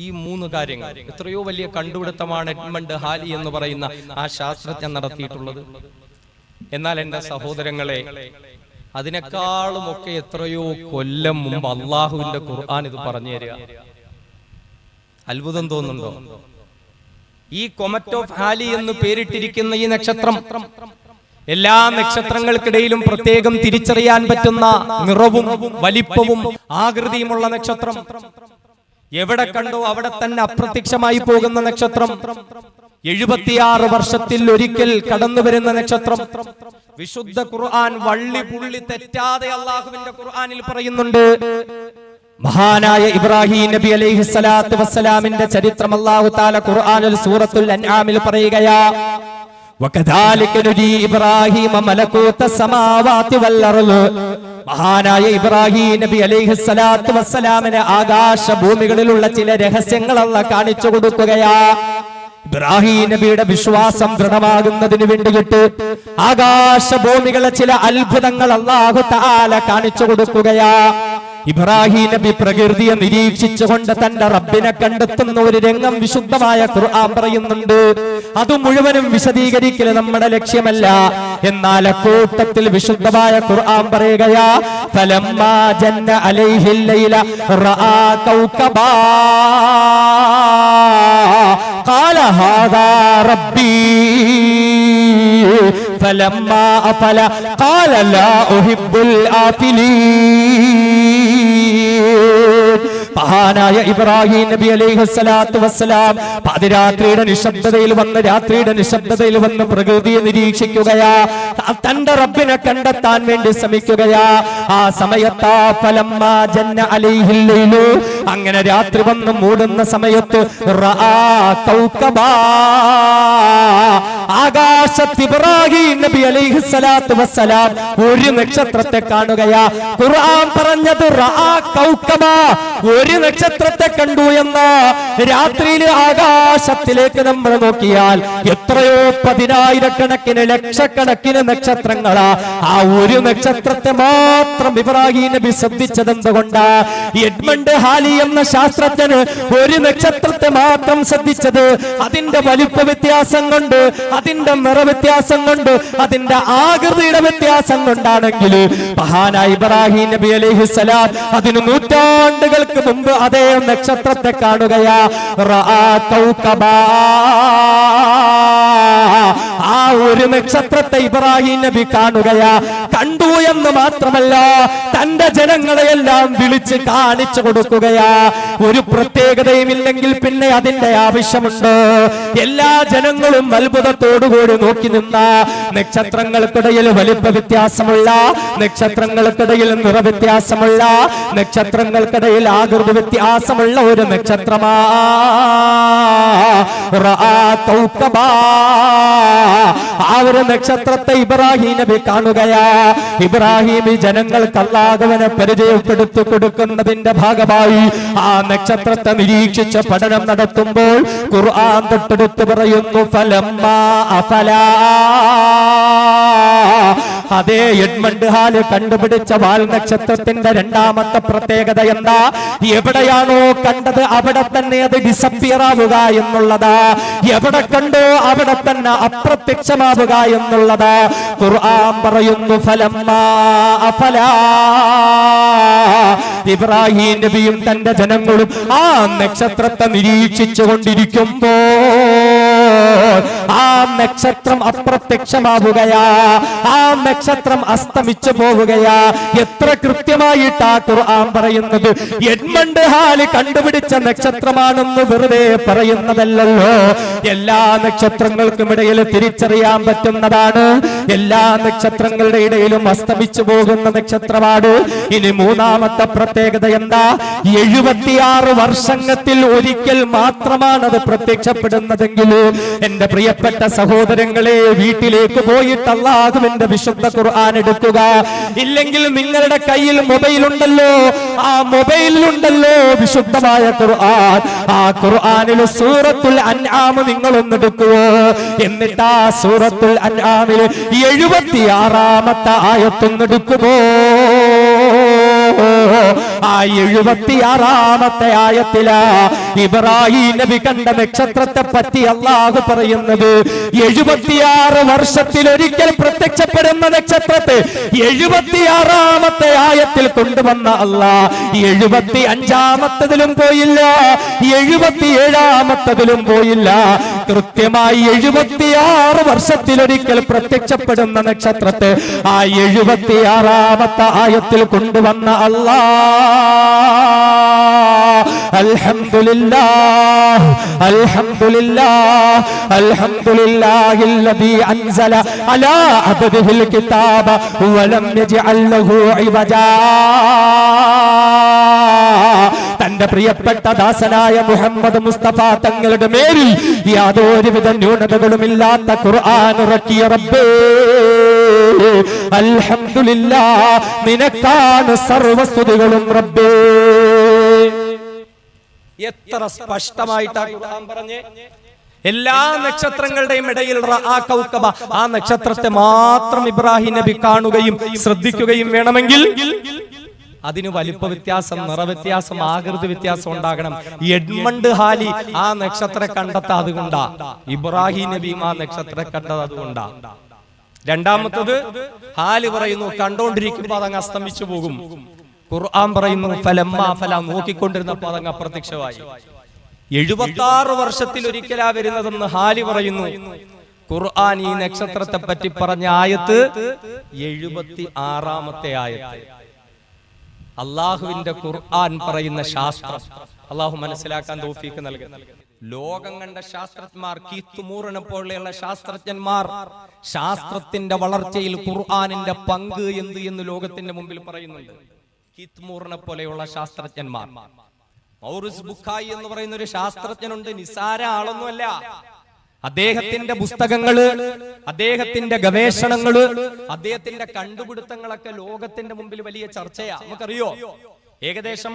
ഈ 3 കാര്യങ്ങൾ എത്രയോ വലിയ കണ്ടുപിടുത്തമാണ് എഡ്മണ്ട് ഹാലി എന്ന് പറയുന്ന ആ ശാസ്ത്രജ്ഞൻ നടത്തിയിട്ടുള്ളത്. എന്നാൽ എന്റെ സഹോദരങ്ങളെ, അതിനേക്കാളുമൊക്കെ എത്രയോ കൊല്ലം മുമ്പ് അള്ളാഹുവിന്റെ ഖുർആൻ ഇത് പറഞ്ഞു തരിക. അത്ഭുതം തോന്നുന്നുണ്ടോ? ഈ കൊമറ്റ് ഓഫ് ഹാലി എന്ന് പേരിട്ടിരിക്കുന്ന ഈ നക്ഷത്രം എല്ലാ നക്ഷത്രങ്ങൾക്കിടയിലും പ്രത്യേകം തിരിച്ചറിയാൻ പറ്റുന്ന നിറവും വലിപ്പവും ആകൃതിയുമുള്ള നക്ഷത്രം, എവിടെ കണ്ടോ അവിടെ തന്നെ അപ്രത്യക്ഷമായി പോകുന്ന നക്ഷത്രം, 76 വർഷത്തിൽ ഒരിക്കൽ കടന്നു വരുന്ന നക്ഷത്രം. വിശുദ്ധ ഖുർആൻ വള്ളി പുള്ളി തെറ്റാതെ അള്ളാഹുവിന്റെ ഖുർആനിൽ പറയുന്നുണ്ട്. മഹാനായ ഇബ്രാഹിം നബി അലൈഹിസ്സലാത്തു വസ്സലാമിന്റെ ചരിത്രം അല്ലാഹു തആല ഖുർആനിൽ സൂറത്തുൽ അൻആമിൽ പറയുകയാ, വകദാലിക നുരി ഇബ്രാഹിം മലകൂത സമാവാതി വൽ അർള്. മഹാനായ ഇബ്രാഹിം നബി അലൈഹിസ്സലാത്തു വസ്സലാമിനെ ആകാശ ഭൂമികളിലുള്ള ചില രഹസ്യങ്ങൾ അല്ലാഹു കാണിച്ചു കൊടുക്കുകയാ. ഇബ്രാഹിം നബിയുടെ വിശ്വാസം ദൃഢമാകുന്നതിന് വേണ്ടിയിട്ട് ആകാശ ഭൂമികളെ ചില അത്ഭുതങ്ങൾ അല്ലാഹു തആല കാണിച്ചു കൊടുക്കുകയാ. ഇബ്രാഹിം നബി പ്രകൃതിയെ നിരീക്ഷിച്ചുകൊണ്ട് തന്റെ റബ്ബിനെ കണ്ടെത്തുന്ന ഒരു രംഗം വിശുദ്ധമായ ഖുർആൻ പറയുന്നുണ്ട്. അത് മുഴുവനും വിശദീകരിക്കൽ നമ്മുടെ ലക്ഷ്യമല്ല. എന്നാൽ കൂട്ടത്തിൽ വിശുദ്ധമായ ഖുർആൻ പറയുകയാ, ഫലമ്മാ ജന്ന അലൈഹിൽ ലൈല റആ കൗകബാ ഖാല ഹാദാ റബ്ബി ഫലമ്മാ അഫല ഖാല ലാ ഉഹിബ്ബുൽ ആഫിലീൻ മഹാനായ ഇബ്രാഹിം നബി അലൈഹിസ്സലാത്തു വസ്സലാം പാതിരാത്രിയുടെ നിശബ്ദതയിൽ വന്ന് രാത്രിയുടെ നിശബ്ദതയിൽ വന്ന് പ്രകൃതിയെ നിരീക്ഷിക്കുകയാ, തന്റെ റബ്ബിനെ കണ്ടെത്താൻ വേണ്ടി ശ്രമിക്കുകയാ. ആ സമയത്താ ഫലമ്മാ ജന്ന അലൈഹിൽ ലൈലു, അങ്ങനെ രാത്രി വന്ന് മൂടുന്ന സമയത്ത് റആ കൗകബാ, ആകാശത്ത് ഇബ്രാഹിം നബി അലൈഹിസ്സലാത്തു വസ്സലാം ഒരു നക്ഷത്രത്തെ കാണുകയാ. ഖുർആൻ പറഞ്ഞത് റആ കൗകബാ, ഒരു നക്ഷത്രത്തെ കണ്ടു എന്ന്. രാത്രിയിൽ ആകാശത്തിലേക്ക് നമ്മൾ നോക്കിയാൽ എത്രയോ പതിനായിരക്കണക്കിന് ലക്ഷക്കണക്കിന് നക്ഷത്രങ്ങളാ. ആ ഒരു നക്ഷത്രത്തെ മാത്രം ഇബ്രാഹിം നബി ശ്രദ്ധിച്ചത് എന്തുകൊണ്ടാ? എഡ്മണ്ട് ഹാലി എന്ന ശാസ്ത്രജ്ഞന് ഒരു നക്ഷത്രത്തെ മാത്രം ശ്രദ്ധിച്ചത് അതിന്റെ വലിപ്പ വ്യത്യാസം കൊണ്ട്, അതിന്റെ നിറവ്യത്യാസം കൊണ്ട്, അതിന്റെ ആകൃതിയുടെ വ്യത്യാസം കൊണ്ടാണെങ്കിൽ മഹാനായ ഇബ്രാഹിം നബി അലൈഹിസ്സലാം അതിന് നൂറ്റാണ്ടുകൾക്ക് മുമ്പ് അതേ നക്ഷത്രത്തെ കാണുകയാ. റആ കൗകബാ, ആ ഒരു നക്ഷത്രത്തെ ഇബ്രാഹിം നബി കാണുകയാ. കണ്ടു എന്ന് മാത്രമല്ല, തന്റെ ജനങ്ങളെയെല്ലാം വിളിച്ച് കാണിച്ചു കൊടുക്കുകയാ. ഒരു പ്രത്യേകതയും ഇല്ലെങ്കിൽ പിന്നെ അതിന്റെ ആവശ്യമുണ്ട്. എല്ലാ ജനങ്ങളും അത്ഭുതത്തോടുകൂടി നോക്കി നിന്ന നക്ഷത്രങ്ങൾക്കിടയിൽ വലിപ്പ വ്യത്യാസമുള്ള, നക്ഷത്രങ്ങൾക്കിടയിൽ നിറവ്യത്യാസമുള്ള, നക്ഷത്രങ്ങൾക്കിടയിൽ ആകൃതി വ്യത്യാസമുള്ള ഒരു നക്ഷത്രമാ റആ കൗകബാ. ആ ഒരു നക്ഷത്രത്തെ ഇബ്രാഹിം നബി കാണുകയാ. ഇബ്രാഹിം ജനങ്ങൾക്ക് അല്ലാഹുവിനെ പരിചയപ്പെടുത്തി കൊടുക്കുന്നതിന്റെ ഭാഗമായി ആ നക്ഷത്രത്തെ നിരീക്ഷിച്ച് പഠനം നടത്തുമ്പോൾ ഖുർആൻ തൊട്ടെടുത്ത് പറയുന്നു ഫലമ്മാ അഫലാ. അതേ എഡ്മണ്ട് ഹാല് കണ്ടുപിടിച്ച വാൽ നക്ഷത്രത്തിന്റെ രണ്ടാമത്തെ പ്രത്യേകത എന്താ? എവിടെയാണോ കണ്ടത് അവിടെ തന്നെ അത് ഡിസപ്പിയർ ആവുക എന്നുള്ളതാ. എവിടെ കണ്ടോ അവിടെ തന്നെ അപ്രത്യക്ഷമാവുക എന്നുള്ളതാ. ഖുർആൻ പറയുന്നു ഫലമ്മാ അഫലാ. ഇബ്രാഹിം നബിയും തന്റെ ജനങ്ങളും ആ നക്ഷത്രത്തെ നിരീക്ഷിച്ചു കൊണ്ടിരിക്കുമ്പോ ആ നക്ഷത്രം അപ്രത്യക്ഷമാവുകയാ, ആ നക്ഷത്രം അസ്തമിച്ചു പോവുകയാ. എത്ര കൃത്യമായിട്ടാ ഖുർആൻ പറയുന്നത്. എഡ്മണ്ട് ഹാല് കണ്ടുപിടിച്ച നക്ഷത്രമാണെന്ന് വെറുതെ പറയുന്നതല്ലല്ലോ. എല്ലാ നക്ഷത്രങ്ങൾക്കും ഇടയിൽ തിരിച്ചറിയാൻ പറ്റുന്നതാണ്. എല്ലാ നക്ഷത്രങ്ങളുടെ ഇടയിലും അസ്തമിച്ചു പോകുന്ന നക്ഷത്രമാണ്. ഇനി മൂന്നാമത്തെ പ്രത്യേകത എന്താ? 76 വർഷത്തിൽ ഒരിക്കൽ മാത്രമാണ് അത് പ്രത്യക്ഷപ്പെടുന്നതെങ്കിലും എന്റെ പ്രിയപ്പെട്ട സഹോദരങ്ങളെ, വീട്ടിലേക്ക് പോയിട്ട് അല്ലാഹുവിന്റെ വിശുദ്ധ ഖുർആൻ എടുക്കുക. ഇല്ലെങ്കിൽ നിങ്ങളുടെ കയ്യിൽ മൊബൈൽ ഉണ്ടല്ലോ, ആ മൊബൈലിലുണ്ടല്ലോ വിശുദ്ധമായ ഖുർആൻ. ആ ഖുർആനിൽ സൂറത്തുൽ അൻആം നിങ്ങളൊന്ന് എടുക്കുവോ? എന്നിട്ട് ആ സൂറത്തുൽ അൻആമിൽ 76ാമത്തെ ആയത്തൊന്ന് എടുക്കുമോ? ആ 76ാമത്തെ ആയത്തിലാ ഇബ്രാഹിം നബി കണ്ട നക്ഷത്രത്തെ പറ്റി അല്ലാഹു പറയുന്നത്. 76 വർഷത്തിൽ ഒരിക്കൽ പ്രത്യക്ഷപ്പെടുന്ന നക്ഷത്രത്തെ 76ാമത്തെ ആയത്തിൽ കൊണ്ടുവന്ന അല്ലാഹ് 75ാമത്തതിലും പോയില്ല, 77ാമത്തതിലും പോയില്ല. കൃത്യമായി 76 വർഷത്തിലൊരിക്കൽ പ്രത്യക്ഷപ്പെടുന്ന നക്ഷത്രത്തെ ആ 76ാമത്തെ ആയത്തിൽ കൊണ്ടുവന്ന അല്ലാഹ്. അൽഹംദുലില്ലാഹ് അൽഹംദുലില്ലാഹ് അൽഹംദുലില്ലാഹില്ലദീ അൻസല അലാ അബ്ദിഹിൽ കിതാബ വലം യജ്അൽ ലഹു ഇവജാ. തന്റെ പ്രിയപ്പെട്ട ദാസനായ മുഹമ്മദ് മുസ്തഫ തങ്ങളുടെ മേലിൽ യാതൊരുവിധ ന്യൂനതകളുമില്ലാത്ത ഖുർആൻ ഇറക്കിയ റബ്ബേ, അൽഹംദുലില്ലാഹ്, നിനക്കാണ് സർവസ്തുതികളും റബ്ബേ. എത്ര സ്പഷ്ടമായിട്ടാണ് ഖുർആൻ പറഞ്ഞേ. എല്ലാ നക്ഷത്രങ്ങളുടെയും ഇടയിൽ റആ കൗകബ, ആ നക്ഷത്രത്തെ മാത്രം ഇബ്രാഹിം നബി കാണുകയും ശ്രദ്ധിക്കുകയും വേണമെങ്കിൽ അതിന് വലിപ്പ വ്യത്യാസം, നിറവ്യത്യാസം, ആകൃതി വ്യത്യാസം ഉണ്ടാകണം. എഡ്മണ്ട് ഹാലി ആ നക്ഷത്രം കണ്ടെത്ത അതുകൊണ്ടാ. ഇബ്രാഹിം നബിയും ആ നക്ഷത്രം കണ്ടത് അതുകൊണ്ടാ. രണ്ടാമത്തത് ഹാല് പറയുന്നു കണ്ടോണ്ടിരിക്കുമ്പോ അതങ്ങ് അസ്തമിച്ചു പോകും. ഖുർആൻ പറയുന്നു ഫലമ്മാ ഫല, നോക്കിക്കൊണ്ടിരുന്നപ്പോ അതങ്ങ് അപ്രത്യക്ഷമായി. 76 വർഷത്തിൽ ഒരിക്കലാ വരുന്നതെന്ന് ഹാലി പറയുന്നു. ഖുർആൻ ഈ നക്ഷത്രത്തെ പറ്റി പറഞ്ഞ ആയത്ത് 76ാമത്തെ ആയത്ത്. അള്ളാഹുവിന്റെ ഖുർആൻ പറയുന്ന ശാസ്ത്രം അള്ളാഹു മനസ്സിലാക്കാൻ തൗഫീഖ് നൽകട്ടെ. ലോകം കണ്ട ശാസ്ത്രജ്ഞന്മാർ, കീത്ത് മൂറിനെ പോലെയുള്ള ശാസ്ത്രജ്ഞന്മാർ ശാസ്ത്രത്തിന്റെ വളർച്ചയിൽ ഖുർആനിന്റെ പങ്ക് എന്ത് എന്ന് ലോകത്തിന്റെ മുമ്പിൽ പറയുന്നുണ്ട്. കീത്ത് മൂറിനെ പോലെയുള്ള ശാസ്ത്രജ്ഞന്മാർ. മൗറിസ് ബുഖായി എന്ന് പറയുന്ന ഒരു ശാസ്ത്രജ്ഞനുണ്ട്, നിസാര ആളൊന്നുമല്ല. അദ്ദേഹത്തിന്റെ പുസ്തകങ്ങള്, അദ്ദേഹത്തിന്റെ ഗവേഷണങ്ങള്, അദ്ദേഹത്തിന്റെ കണ്ടുപിടുത്തങ്ങളൊക്കെ ലോകത്തിന്റെ മുമ്പിൽ വലിയ ചർച്ചയാ. നമുക്കറിയോ, ഏകദേശം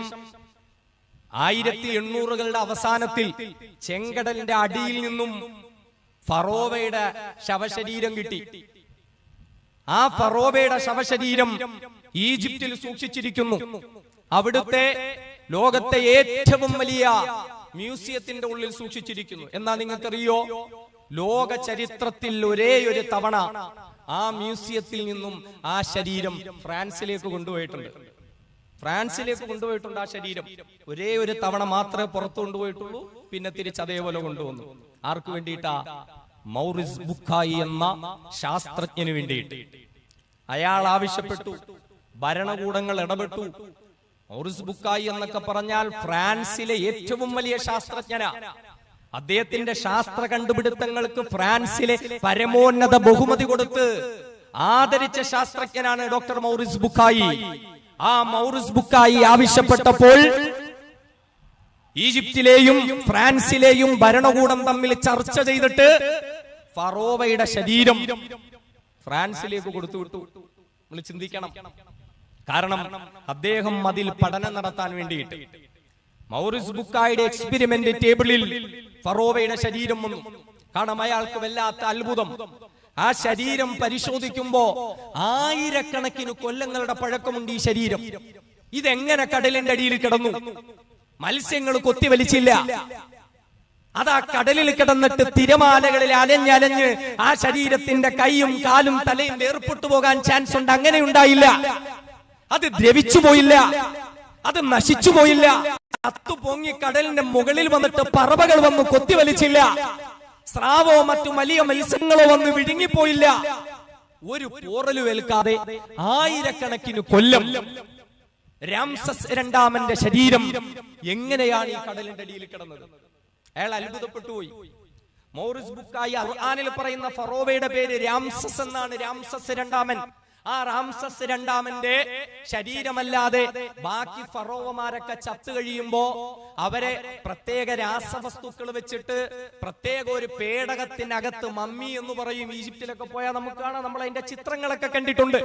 1800കളുടെ അവസാനത്തിൽ ചെങ്കടലിന്റെ അടിയിൽ നിന്നും ഫറോവയുടെ ശവശരീരം കിട്ടി. ആ ഫറോവയുടെ ശവശരീരം ഈജിപ്തിൽ സൂക്ഷിച്ചിരിക്കുന്നു. അവിടുത്തെ ലോകത്തെ ഏറ്റവും വലിയ മ്യൂസിയത്തിന്റെ ഉള്ളിൽ സൂക്ഷിച്ചിരിക്കുന്നു. എന്നാ നിങ്ങൾക്കറിയോ, ലോക ചരിത്രത്തിൽ ഒരേ ഒരു തവണ ആ മ്യൂസിയത്തിൽ നിന്നും ആ ശരീരം ഫ്രാൻസിലേക്ക് കൊണ്ടുപോയിട്ടുണ്ട്. ആ ശരീരം ഒരേ ഒരു തവണ മാത്രമേ പുറത്തു കൊണ്ടുപോയിട്ടുള്ളൂ. പിന്നെ തിരിച്ച് അതേപോലെ കൊണ്ടുവന്നു. ആർക്കു വേണ്ടിയിട്ടാ? മൗറിസ് ബുഖായി എന്ന ശാസ്ത്രജ്ഞന് വേണ്ടിയിട്ട്. അയാൾ ആവശ്യപ്പെട്ടു, ഭരണകൂടങ്ങൾ ഇടപെട്ടു. മൗറിസ് ബുഖായി എന്നൊക്കെ പറഞ്ഞാൽ ഫ്രാൻസിലെ ഏറ്റവും വലിയ ശാസ്ത്രജ്ഞനാ. അദ്ദേഹത്തിന്റെ ശാസ്ത്ര കണ്ടുപിടുത്തങ്ങൾക്ക് ഫ്രാൻസിലെ പരമോന്നത ബഹുമതി കൊടുത്ത് ആദരിച്ച ശാസ്ത്രജ്ഞനാണ് ഡോക്ടർ മൗറിസ് ബുഖായി. ആ മൗറിസ് ബുഖായി ആവശ്യപ്പെട്ടപ്പോൾ ഈജിപ്തിലെയും ഫ്രാൻസിലെയും ഭരണകൂടം തമ്മിൽ ചർച്ച ചെയ്തിട്ട് ഫറോവയുടെ ശരീരം ഫ്രാൻസിലേക്ക് കൊടുത്തുവിട്ടു. നമ്മൾ ചിന്തിക്കണം. കാരണം അദ്ദേഹം അതിൽ പഠനം നടത്താൻ വേണ്ടിയിട്ട് മൗറിസ് ബുഖായിയുടെ എക്സ്പെരിമെന്റ് ടേബിളിൽ ഫറോവയുടെ ശരീരം വന്നു. കാരണം അയാൾക്ക് വല്ലാത്ത അത്ഭുതം. ആ ശരീരം പരിശോധിക്കുമ്പോ ആയിരക്കണക്കിന് കൊല്ലങ്ങളുടെ പഴക്കമുണ്ട് ഈ ശരീരം. ഇതെങ്ങനെ കടലിന്റെ അടിയിൽ കിടന്നു? മത്സ്യങ്ങൾ കൊത്തിവലിച്ചില്ല. അതാ കടലിൽ കിടന്നിട്ട് തിരമാലകളിൽ അലഞ്ഞലഞ്ഞ് ആ ശരീരത്തിന്റെ കൈയും കാലും തലയും വേർപെട്ടു പോകാൻ ചാൻസ് ഉണ്ട്. അങ്ങനെ ഉണ്ടായില്ല. അത് ദ്രവിച്ചു പോയില്ല, അത് നശിച്ചു പോയില്ല. അത്തു പൊങ്ങി കടലിന്റെ മുകളിൽ വന്നിട്ട് പറവകൾ വന്ന് കൊത്തിവലിച്ചില്ല. സ്രാവോ മറ്റു വലിയ മത്സ്യങ്ങളോ വന്ന് വിഴുങ്ങിപ്പോയില്ല. ഒരു പോറലു ഏൽക്കാതെ ആയിരക്കണക്കിന് കൊല്ലം രാംസസ് രണ്ടാമന്റെ ശരീരം എങ്ങനെയാണ് ഈ കടലിന്റെ അടിയിൽ കിടന്നത്? അയാൾ അത്ഭുതപ്പെട്ടു പോയി. മൗറിസ് ബുഖായി ഖുർആനിൽ പറയുന്ന ഫറോവയുടെ പേര് രാംസസ് എന്നാണ്. രാംസസ് രണ്ടാമൻ. ആ റാംസസ് രണ്ടാമന്റെ ശരീരമല്ലാതെ ബാക്കി ഫറോവമാരൊക്കെ ചത്തു കഴിയുമ്പോ അവരെ പ്രത്യേക രാസവസ്തുക്കൾ വെച്ചിട്ട് പ്രത്യേക ഒരു പേടകത്തിനകത്ത് മമ്മി എന്ന് പറയും. ഈജിപ്തിലൊക്കെ പോയാൽ നമുക്ക് കാണാം, നമ്മൾ അതിന്റെ ചിത്രങ്ങളൊക്കെ കണ്ടിട്ടുണ്ട്.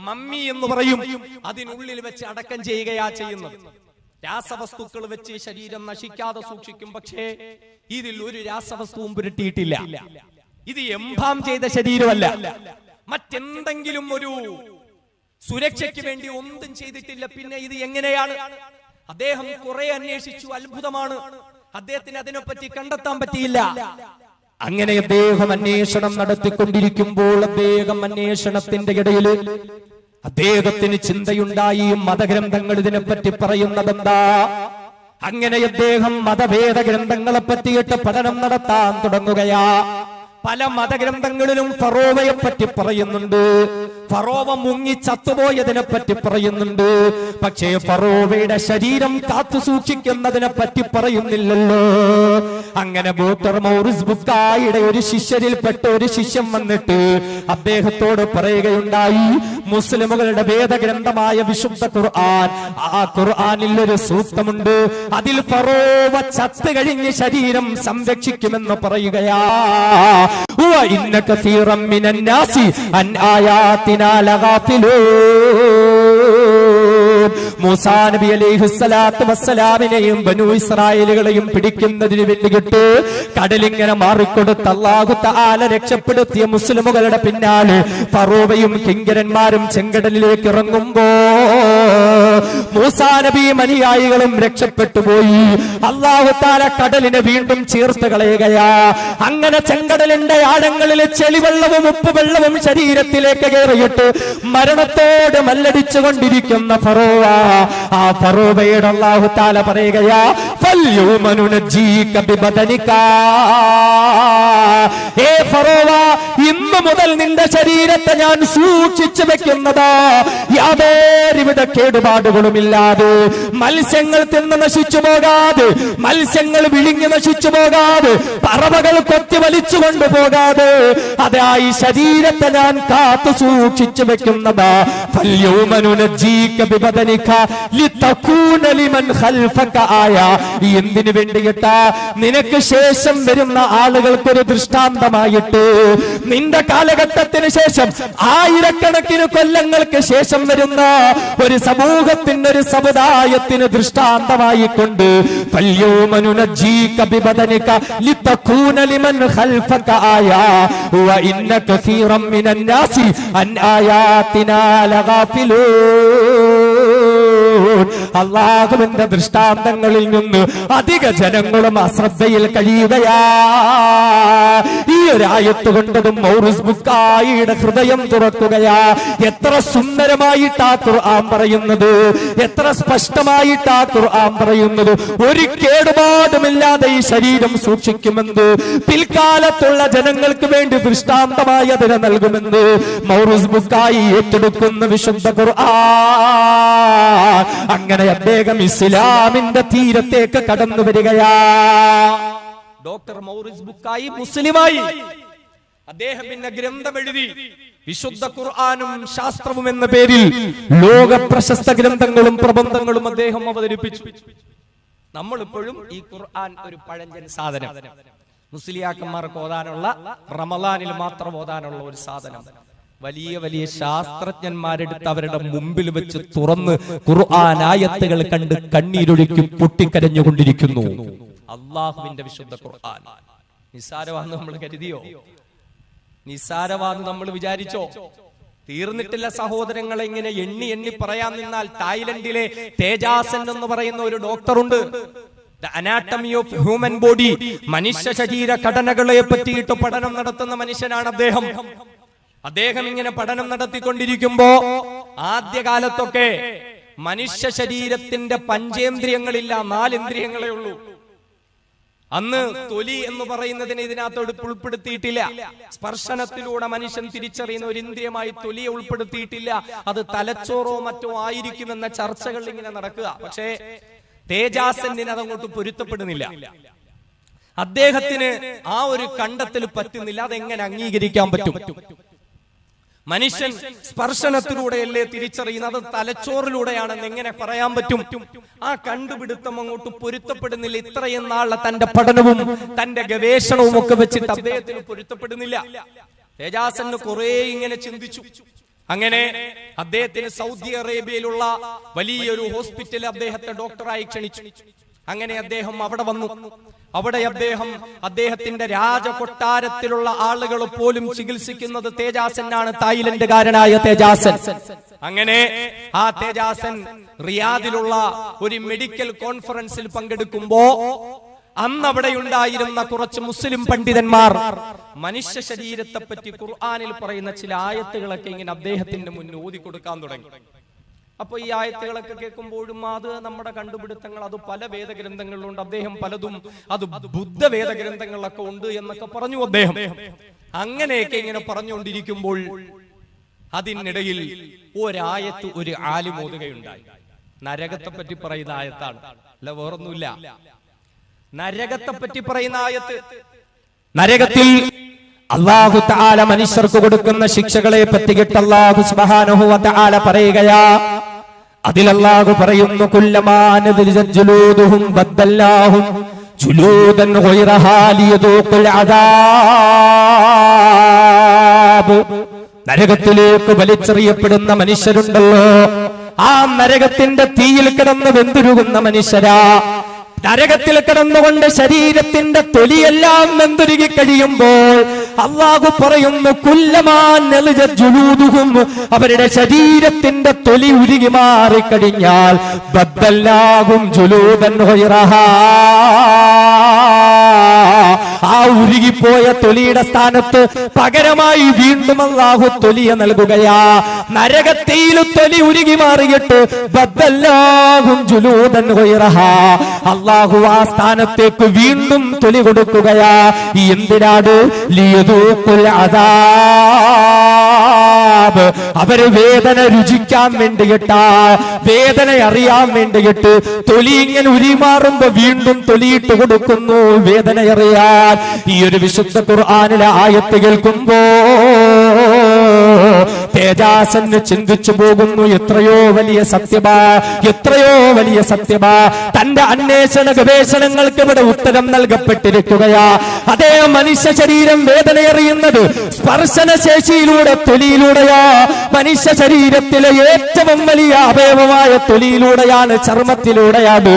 മമ്മി എന്ന് പറയും. അതിനുള്ളിൽ വെച്ച് അടക്കം ചെയ്യുകയാ ചെയ്യുന്നത്. രാസവസ്തുക്കൾ വെച്ച് ശരീരം നശിക്കാതെ സൂക്ഷിക്കും. പക്ഷേ ഇതിൽ ഒരു രാസവസ്തുവും പുരട്ടിയിട്ടില്ല. ഇത് എംബാം ചെയ്ത ശരീരമല്ല. മറ്റെന്തെങ്കിലും ഒരു സുരക്ഷയ്ക്ക് വേണ്ടി ഒന്നും ചെയ്തിട്ടില്ല. പിന്നെ ഇത് എങ്ങനെയാണ്? അദ്ദേഹം കുറെ അന്വേഷിച്ചു. അത്ഭുതമാണ്. അദ്ദേഹത്തിന് അതിനെപ്പറ്റി കണ്ടെത്താൻ പറ്റിയില്ല. അങ്ങനെ അദ്ദേഹം അന്വേഷണം നടത്തിക്കൊണ്ടിരിക്കുമ്പോൾ അദ്ദേഹം അന്വേഷണത്തിന്റെ ഇടയിൽ അദ്ദേഹത്തിന് ചിന്തയുണ്ടായി. മതഗ്രന്ഥങ്ങൾ ഇതിനെപ്പറ്റി പറയുന്നതെന്താ? അങ്ങനെ അദ്ദേഹം മതഭേദ ഗ്രന്ഥങ്ങളെ പറ്റിയിട്ട് പഠനം നടത്താൻ തുടങ്ങുകയാ. പല മതഗ്രന്ഥങ്ങളിലും ഫറോവയെ പറ്റി പറയുന്നുണ്ട്. ഫറോവ മുങ്ങി ചത്തുപോയതിനെ പറ്റി പറയുന്നുണ്ട്. പക്ഷേ ഫറോവയുടെ ശരീരം കാത്തു സൂക്ഷിക്കുന്നതിനെ പറ്റി പറയുന്നില്ലല്ലോ. അങ്ങനെ ഡോക്ടർ മൗറിസ് ബുഖായിയുടെ ഒരു ശിഷ്യരിൽപ്പെട്ട ഒരു ശിഷ്യൻ വന്നിട്ട് അദ്ദേഹത്തോട് പറയുകയുണ്ടായി, മുസ്ലിമുകളുടെ വേദഗ്രന്ഥമായ വിശുദ്ധ ഖുർആൻ, ആ ഖുർആനിൽ ഒരു സൂക്തമുണ്ട്. അതിൽ ഫറോവ ചത്തു കഴിഞ്ഞ് ശരീരം സംരക്ഷിക്കുമെന്ന് പറയുകയാ. وَإِنَّ كَثِيرًا مِنَ النَّاسِ عَنْ آيَاتِنَا لَغَافِلُونَ. മൂസാ നബി അലൈഹിസ്സലാത്തു വസ്സലാമിനെയും ബനൂ ഇസ്രായേലുകളെയും പിടിക്കുന്നതിന് വേണ്ടിയിട്ട് കടലിങ്ങനെ മാറിക്കൊടുത്ത് അല്ലാഹു തആല രക്ഷപ്പെടുത്തിയ മുസ്ലിമുകളുടെ പിന്നാലെ ഫറോവയും കിങ്കരന്മാരും ചെങ്കടലിലേക്ക് ഇറങ്ങുമ്പോ മൂസാ നബിയും അനുയായികളും രക്ഷപ്പെട്ടു പോയി. അല്ലാഹു തആല കടലിനെ വീണ്ടും ചേർത്ത് കളയുകയാ. അങ്ങനെ ചെങ്കടലിന്റെ ആഴങ്ങളിൽ ചെളിവെള്ളവും ഉപ്പുവെള്ളവും ശരീരത്തിലേക്ക് കയറിയിട്ട് മരണത്തോട് മല്ലടിച്ചു കൊണ്ടിരിക്കുന്ന ഫറോവ, ആ ഫറോവയുടെ അല്ലാഹു തആല പറയുകയാ, ഫൽയൗമ നുനജ്ജീക ബിബദനിക. ഏ ഫറോവ, ഇന്നു മുതൽ നിന്റെ ശരീരത്തെ ഞാൻ സൂക്ഷിച്ചു വെക്കുന്നതാ. യാതൊരുവിധ കേടുപാടുകളുമില്ലാതെ, മത്സ്യങ്ങൾ തിന്ന് നശിച്ചു പോകാതെ, മത്സ്യങ്ങൾ വിഴുങ്ങി നശിച്ചു പോകാതെ, പറവകൾ കൊത്തി വലിച്ചു കൊണ്ടുപോകാതെ അതാ ഈ ശരീരത്തെ ഞാൻ കാത്തു സൂക്ഷിച്ചു വെക്കുന്നതാ. എന്തിനു വേണ്ടിയിട്ടാ? നിനക്ക് ശേഷം വരുന്ന ആളുകൾക്കൊരു ദൃഷ്ടാന്തമായിട്ട്, നിന്റെ കാലഘട്ടത്തിന് ശേഷം ആയിരക്കണക്കിന് കൊല്ലങ്ങൾക്ക് ശേഷം വരുന്ന ഒരു സമൂഹത്തിന്, ഒരു സമുദായത്തിന് ദൃഷ്ടാന്തമായിക്കൊണ്ട് അല്ലാഹുവിന്റെ ദൃഷ്ടാന്തങ്ങളിൽ നിന്ന് അധിക ജനങ്ങളും അശ്രദ്ധയിൽ കഴിയുകയാ. ഈ ഒരു ആയത്ത് കൊണ്ടതും മൗറൂസ് ബുക്കായിയുടെ ഹൃദയം തുറക്കുകയാ. എത്ര സുന്ദരമായിട്ടാ ഖുർആൻ പറയുന്നത്, എത്ര സ്പഷ്ടമായിട്ടാ ഖുർആൻ പറയുന്നത്. ഒരു കേടുപാടുമില്ലാതെ ഈ ശരീരം സൂക്ഷിക്കുമെന്ന്, പിൽക്കാലത്തുള്ള ജനങ്ങൾക്ക് വേണ്ടി ദൃഷ്ടാന്തമായി അതിനെ നൽകുമെന്ന് മൗറൂസ് ബുക്കായി ഏറ്റെടുക്കുന്ന വിശുദ്ധ ഖുർആൻ. അങ്ങനെ അദ്ദേഹം ഇസ്ലാമിന്റെ തീരത്തേക്ക് കടന്നു വരികയാ. ഡോക്ടർ മൗറൂസ് ബുക്കായി മുസ്ലിമായി. അദ്ദേഹം പിന്നെ ഗ്രന്ഥം എഴുതി. വിശുദ്ധ ഖുർആനും ശാസ്ത്രവും എന്ന പേരിൽ ലോക പ്രശസ്ത ഗ്രന്ഥങ്ങളും പ്രബന്ധങ്ങളും അദ്ദേഹം അവതരിപ്പിച്ചു. നമ്മളിപ്പോഴും ഈ ഖുർആൻ ഒരു പഴഞ്ചൻ സാധനം, മുസ്ലിയാക്കന്മാർക്ക് ഓതാനുള്ള, റമളാനിൽ മാത്രം ഓതാനുള്ള ഒരു സാധനം. വലിയ വലിയ ശാസ്ത്രജ്ഞന്മാരെടുത്ത് അവരുടെ മുമ്പിൽ വെച്ച് തുറന്ന് ഖുർആൻ ആയത്തുകൾ കണ്ട് കണ്ണീരൊഴുക്കി പൊട്ടിക്കരഞ്ഞുകൊണ്ടിരിക്കുന്നു. അള്ളാഹുവിന്റെ വിശുദ്ധ ഖുർആൻ നിസ്സാരമാണെന്ന് നമ്മൾ കരുതിയോ? നിസ്സാരമാണെന്ന് നമ്മൾ വിചാരിച്ചോ? തീർന്നിട്ടില്ല സഹോദരങ്ങളെ. ഇങ്ങനെ എണ്ണി എണ്ണി പറയാൻ നിന്നാൽ തായ്ലൻഡിലെ തേജാസൻ എന്ന് പറയുന്ന ഒരു ഡോക്ടറുണ്ട്. The anatomy of human body, മനുഷ്യ ശരീര ഘടനകളെ പറ്റിയിട്ട് പഠനം നടത്തുന്ന മനുഷ്യനാണ് അദ്ദേഹം. അദ്ദേഹം ഇങ്ങനെ പഠനം നടത്തിക്കൊണ്ടിരിക്കുമ്പോ ആദ്യകാലത്തൊക്കെ മനുഷ്യ ശരീരത്തിന്റെ പഞ്ചേന്ദ്രിയങ്ങളില്ല, 4 ഇന്ദ്രിയങ്ങളേ ഉള്ളൂ. അന്ന് തൊലി എന്ന് പറയുന്നതിന് ഇതിനകത്തോട് ഉൾപ്പെടുത്തിയിട്ടില്ല. സ്പർശനത്തിലൂടെ മനുഷ്യൻ തിരിച്ചറിയുന്ന ഒരു ഇന്ദ്രിയമായി തൊലിയെ ഉൾപ്പെടുത്തിയിട്ടില്ല. അത് തലച്ചോറോ മറ്റോ ആയിരിക്കുമെന്ന ചർച്ചകൾ ഇങ്ങനെ നടക്കുക. പക്ഷേ തേജാസന്നിന് അതങ്ങോട്ട് പൊരുത്തപ്പെടുന്നില്ല. അദ്ദേഹത്തിന് ആ ഒരു കണ്ടെത്തൽ പറ്റുന്നില്ല. അതെങ്ങനെ അംഗീകരിക്കാൻ പറ്റും? മനുഷ്യൻ സ്പർശനത്തിലൂടെയല്ലേ തിരിച്ചറിയുന്നത്, തലച്ചോറിലൂടെയാണെന്ന് എങ്ങനെ പറയാൻ പറ്റും? ആ കണ്ടുപിടുത്തം അങ്ങോട്ട് പൊരുത്തപ്പെടുന്നില്ല. ഇത്രയും നാളെ തന്റെ പഠനവും തന്റെ ഗവേഷണവും ഒക്കെ വെച്ചിട്ട് അദ്ദേഹത്തിന് പൊരുത്തപ്പെടുന്നില്ല. തേജാസന് കുറെ ഇങ്ങനെ ചിന്തിച്ചു. അങ്ങനെ അദ്ദേഹത്തിന് സൗദി അറേബ്യയിലുള്ള വലിയൊരു ഹോസ്പിറ്റലിൽ അദ്ദേഹത്തെ ഡോക്ടറായി ക്ഷണിച്ചു. അങ്ങനെ അദ്ദേഹം അവിടെ വന്നു. അവിടെ അദ്ദേഹത്തിന്റെ രാജകൊട്ടാരത്തിലുള്ള ആളുകൾ പോലും ചികിത്സിക്കുന്നത് തേജാസനാണ്, തായ്ലൻഡുകാരനായ തേജാസൻ. അങ്ങനെ ആ തേജാസൻ റിയാദിലുള്ള ഒരു മെഡിക്കൽ കോൺഫറൻസിൽ പങ്കെടുക്കുമ്പോ അന്ന് അവിടെ ഉണ്ടായിരുന്ന കുറച്ച് മുസ്ലിം പണ്ഡിതന്മാർ മനുഷ്യ ശരീരത്തെ പറ്റി ഖുർആനിൽ പറയുന്ന ചില ആയത്തുകളൊക്കെ ഇങ്ങനെ അദ്ദേഹത്തിന്റെ മുന്നിൽ ഓതി കൊടുക്കാൻ തുടങ്ങി. അപ്പൊ ഈ ആയത്തുകളൊക്കെ കേൾക്കുമ്പോഴും അത് നമ്മുടെ കണ്ടുപിടുത്തങ്ങൾ, അത് പല വേദഗ്രന്ഥങ്ങളിലുണ്ട്, അദ്ദേഹം പലതും അത് ബുദ്ധ വേദഗ്രന്ഥങ്ങളിലൊക്കെ ഉണ്ട് എന്നൊക്കെ പറഞ്ഞു അദ്ദേഹം. അങ്ങനെയൊക്കെ ഇങ്ങനെ പറഞ്ഞുകൊണ്ടിരിക്കുമ്പോൾ അതിനിടയിൽ ഒരായത്ത് ഒരു ആലിം ഓതുകയുണ്ടായി. നരകത്തെ പറ്റി പറയുന്ന ആയത്താണ്, അല്ല വേറൊന്നുമില്ല. നരകത്തെ പറ്റി പറയുന്ന ആയത്ത്. നരകത്തിൽ അല്ലാഹു തആല മനുഷ്യർക്ക് കൊടുക്കുന്ന ശിക്ഷകളെ പറ്റിയിട്ട് അല്ലാഹു സുബ്ഹാനഹു വ തആല പറയുകയാ. അതിൽ അല്ലാഹു പറയുന്നു, കുല്ലമാ നദിജത് ജുലൂദുഹും ബദ്ദൽനാഹും ജുലൂദൻ ഗൈറഹാ ലിയദൂഖുൽ അദാബ്. നരകത്തിലേക്ക് വലിച്ചെറിയപ്പെടുന്ന മനുഷ്യരുണ്ടല്ലോ, ആ നരകത്തിന്റെ തീയിൽ കിടന്ന് വെന്തുരുകുന്ന മനുഷ്യരാ. നരകത്തിൽ കിടന്നുകൊണ്ട് ശരീരത്തിന്റെ തൊലിയെല്ലാം വെന്തുരുകി കഴിയുമ്പോൾ അല്ലാഹു പറയുന്നു, കുല്ലമാൻ നളിജത് ജുലൂദുഹും, അവരുടെ ശരീരത്തിന്റെ തൊലി ഉരുകി മാറിക്കഴിഞ്ഞാൽ ബദ്ദൽനാഹും ജുലൂദൻ ഗൈറഹാ, ആ ഉരുകിപ്പോയ തൊലിയുടെ സ്ഥാനത്ത് പകരമായി വീണ്ടും അല്ലാഹു തൊലിയെ നൽകുകയാ. നരകത്തിൽ തൊലി ഉരുകി മാറിയിട്ട് ബദ്ദല്ലാഹും ജുലൂദൻ ഗൈറഹാ, അല്ലാഹു ആ സ്ഥാനത്തേക്ക് വീണ്ടും തൊലി കൊടുക്കുകയാ. എന്തിനാണ്? ലിയദൂഖുൽ അദാബ്, അവര് വേദന രുചിക്കാൻ വേണ്ടിയിട്ടാ, വേദന അറിയാൻ വേണ്ടിയിട്ട് തൊലി ഇങ്ങനെ ഉരിമാറുമ്പോ വീണ്ടും തൊലിയിട്ട് കൊടുക്കുന്നു വേദന അറിയാൻ. ഈ ഒരു വിശുദ്ധ ഖുർആനിലെ ആയത്ത് കേൾക്കുമ്പോ തേജാസന് ചിന്തിച്ചു പോകുന്നു. എത്രയോ വലിയ സത്യമാ, എത്രയോ വലിയ സത്യമാ. തന്റെ അന്വേഷണ ഗവേഷണങ്ങൾക്ക് ഇവിടെ ഉത്തരം നൽകപ്പെട്ടിരിക്കുകയാ. അതേ മനുഷ്യ ശരീരം വേദനയറിയുന്നത് സ്പർശനശേഷിയിലൂടെ, തൊലിയിലൂടെയാ. മനുഷ്യ ശരീരത്തിലെ ഏറ്റവും വലിയ അവയവമായ തൊലിയിലൂടെയാണ്, ചർമ്മത്തിലൂടെയാണ്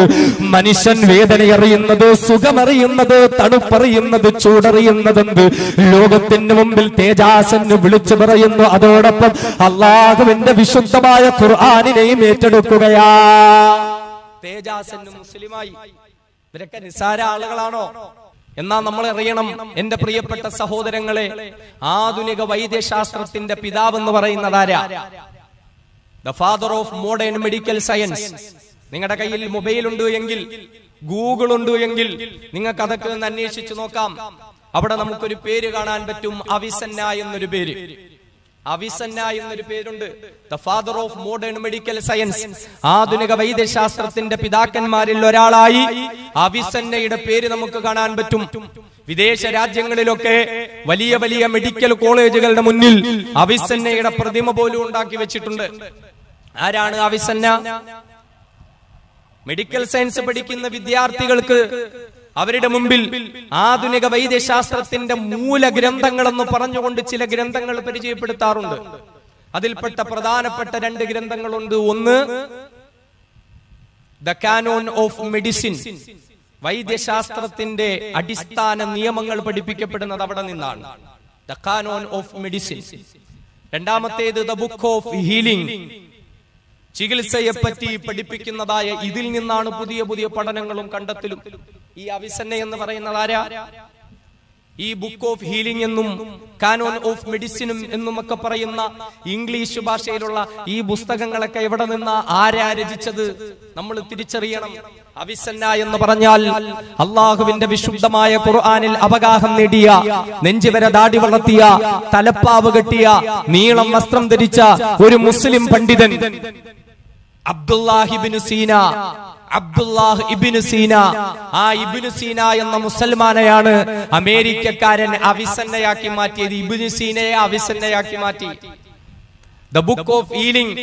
മനുഷ്യൻ വേദനയറിയുന്നത്, സുഖമറിയുന്നത്, തണുപ്പറിയുന്നത്, ചൂടറിയുന്നതെന്ത് ലോകത്തിന് മുമ്പിൽ തേജാസന് വിളിച്ചു പറയുന്നു. അതോടൊപ്പം അല്ലാഹുവിന്റെ വിശുദ്ധമായ ഖുർആനിനെയും ഏറ്റെടുക്കുകയാ. തേജാസന് മുസ്ലിമായി ഇവരൊക്കെ നിസ്സാര ആളുകളാണോ? എന്നാ നമ്മൾ അറിയണം എന്റെ പ്രിയപ്പെട്ട സഹോദരങ്ങളെ, ആധുനിക വൈദ്യശാസ്ത്രത്തിന്റെ പിതാവ് എന്ന് പറയുന്നതാരാ? The father of modern medical science. നിങ്ങളുടെ കയ്യിൽ മൊബൈൽ ഉണ്ട് എങ്കിൽ, ഗൂഗിൾ ഉണ്ട് എങ്കിൽ നിങ്ങൾക്ക് അതൊക്കെ ഒന്ന് അന്വേഷിച്ചു നോക്കാം. അവിടെ നമുക്കൊരു പേര് കാണാൻ പറ്റും, അവിസന്ന എന്നൊരു പേര്. അവിസന്ന എന്നൊരു പേരുണ്ട്. The father of modern medical science, ആധുനിക വൈദ്യശാസ്ത്രത്തിന്റെ പിതാക്കന്മാരിൽ ഒരാളായി അവിസന്നയുടെ പേര് നമുക്ക് കാണാൻ പറ്റും. വിദേശ രാജ്യങ്ങളിലൊക്കെ വലിയ വലിയ മെഡിക്കൽ കോളേജുകളുടെ മുന്നിൽ അവിസന്നയുടെ പ്രതിമ പോലും ഉണ്ടാക്കി വെച്ചിട്ടുണ്ട്. ആരാണ് അവിസന്ന? മെഡിക്കൽ സയൻസ് പഠിക്കുന്ന വിദ്യാർത്ഥികൾക്ക് അവരുടെ മുമ്പിൽ ആധുനിക വൈദ്യശാസ്ത്രത്തിന്റെ മൂലഗ്രന്ഥങ്ങളെന്ന് പറഞ്ഞുകൊണ്ട് ചില ഗ്രന്ഥങ്ങൾ പരിചയപ്പെടുത്താറുണ്ട്. അതിൽപ്പെട്ട പ്രധാനപ്പെട്ട 2 ഗ്രന്ഥങ്ങളുണ്ട്. ഒന്ന് ദ കാനോൻ ഓഫ് മെഡിസിൻ, വൈദ്യശാസ്ത്രത്തിന്റെ അടിസ്ഥാന നിയമങ്ങൾ പഠിപ്പിക്കപ്പെടുന്നത് അവിടെ നിന്നാണ്. The cannon of medicine. രണ്ടാമത്തേത് ദ ബുക്ക് ഓഫ് ഹീലിംഗ്, ചികിത്സയെ പറ്റി പഠിപ്പിക്കുന്നതായ. ഇതിൽ നിന്നാണ് പുതിയ പുതിയ പഠനങ്ങളും കണ്ടെത്തലും. ഈ അവിസന്ന എന്ന് പറയുന്നത് ആരാ? ഈ ബുക്ക് ഓഫ് ഹീലിംഗ് എന്നും കാനോൻ ഓഫ് മെഡിസിനും എന്നും ഒക്കെ പറയുന്ന ഇംഗ്ലീഷ് ഭാഷയിലുള്ള ഈ പുസ്തകങ്ങളൊക്കെ എവിടെ നിന്നാ, ആരാ രചിച്ചത് നമ്മൾ തിരിച്ചറിയണം. അവിസന്ന എന്ന് പറഞ്ഞാൽ അള്ളാഹുവിന്റെ വിശുദ്ധമായ ഖുർആനിൽ അവഗാഹം നേടിയ, നെഞ്ചുവരെ ദാടി വളർത്തിയ, തലപ്പാവ് കെട്ടിയ, നീളം വസ്ത്രം ധരിച്ച ഒരു മുസ്ലിം പണ്ഡിതൻ അബ്ദുല്ലാഹ് ഇബ്നു സീന. അബ്ദുല്ലാഹ് ഇബ്നു സീന, ആ ഇബ്നു സീന എന്ന മുസൽമാനെയാണ് അമേരിക്കക്കാരൻ അവിസന്നയാക്കി മാറ്റിയത്. ഇബ്നു സീനയെ അവിസന്നയാക്കി മാറ്റി. The book of healing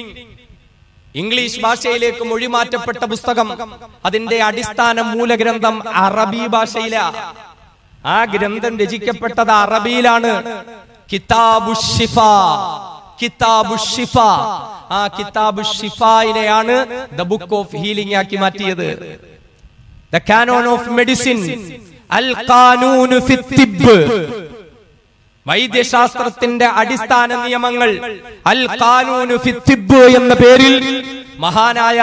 English ഭാഷയിലേക്ക് മൊഴിമാറ്റപ്പെട്ട പുസ്തകം. അതിന്റെ അടിസ്ഥാന മൂലഗ്രന്ഥം അറബി ഭാഷയിലാ. ആ ഗ്രന്ഥം രചിക്കപ്പെട്ടത് അറബിയിലാണ്. കിതാബുശ്ശിഫ, കിതാബുശ്ശിഫ. ആ കിതാബുശ്ശിഫയിനെയാണ് ദ ബുക്ക് ഓഫ് ഹീലിംഗ് ആക്കി മാറ്റിയത്. ദ കാനോൻ ഓഫ് മെഡിസിൻ, അൽ ഖാനൂനു ഫി തിബ്ബ്, വൈദ്യശാസ്ത്രത്തിന്റെ അടിസ്ഥാന നിയമങ്ങൾ. അൽ ഖാനൂനു ഫി തിബ്ബ് എന്ന പേരിൽ മഹാനായ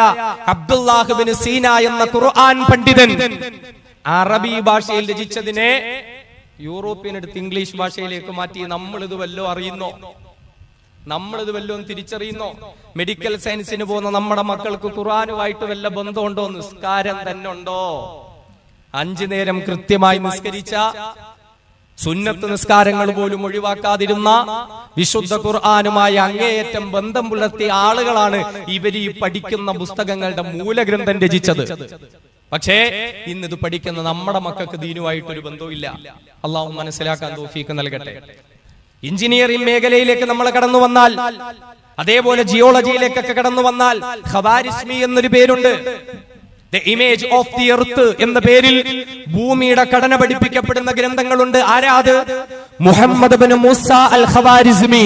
അബ്ദുല്ലാഹ് ഇബ്നു സീന എന്ന ഖുർആൻ പണ്ഡിതൻ അറബി ഭാഷയിൽ രചിച്ചതിനെ യൂറോപ്യൻ എടുത്ത് ഇംഗ്ലീഷ് ഭാഷയിലേക്ക് മാറ്റി. നമ്മളിത് വല്ലോ അറിയുന്നോ? നമ്മളിത് വല്ലോ തിരിച്ചറിയുന്നോ? മെഡിക്കൽ സയൻസിന് പോകുന്ന നമ്മുടെ മക്കൾക്ക് ഖുർആനുമായിട്ട് വല്ല ബന്ധമുണ്ടോ? നിസ്കാരം തന്നെ ഉണ്ടോ? 5 നേരം കൃത്യമായി നിസ്കരിച്ച, സുന്നത്ത് നിസ്കാരങ്ങൾ പോലും ഒഴിവാക്കാതിരുന്ന, വിശുദ്ധ ഖുർആനുമായി അങ്ങേയറ്റം ബന്ധം പുലർത്തിയ ആളുകളാണ് ഇവർ ഈ പഠിക്കുന്ന പുസ്തകങ്ങളുടെ മൂലഗ്രന്ഥം രചിച്ചത്. പക്ഷേ ഇന്നിത് പഠിക്കുന്ന നമ്മുടെ മക്കൾക്ക് ദീനുമായിട്ടൊരു ബന്ധവുമില്ല. അള്ളാഹു മനസ്സിലാക്കാൻ തൗഫീഖ് നൽകട്ടെ. എഞ്ചിനീയറിംഗ് മേഖലയിലേക്ക് നമ്മൾ കടന്നു വന്നാൽ, അതേപോലെ ജിയോളജിയിലേക്കൊക്കെ കടന്നു വന്നാൽ ഖവാരിസ്മി എന്നൊരു പേരുണ്ട്. The image of the earth എന്ന പേരിൽ ഭൂമിയുടെ ഘടന പഠിപ്പിക്കപ്പെടുന്ന ഗ്രന്ഥങ്ങളുണ്ട്. ആരാത്? മുഹമ്മദ് ബിൻ മൂസ അൽ ഖവാരിസ്മി.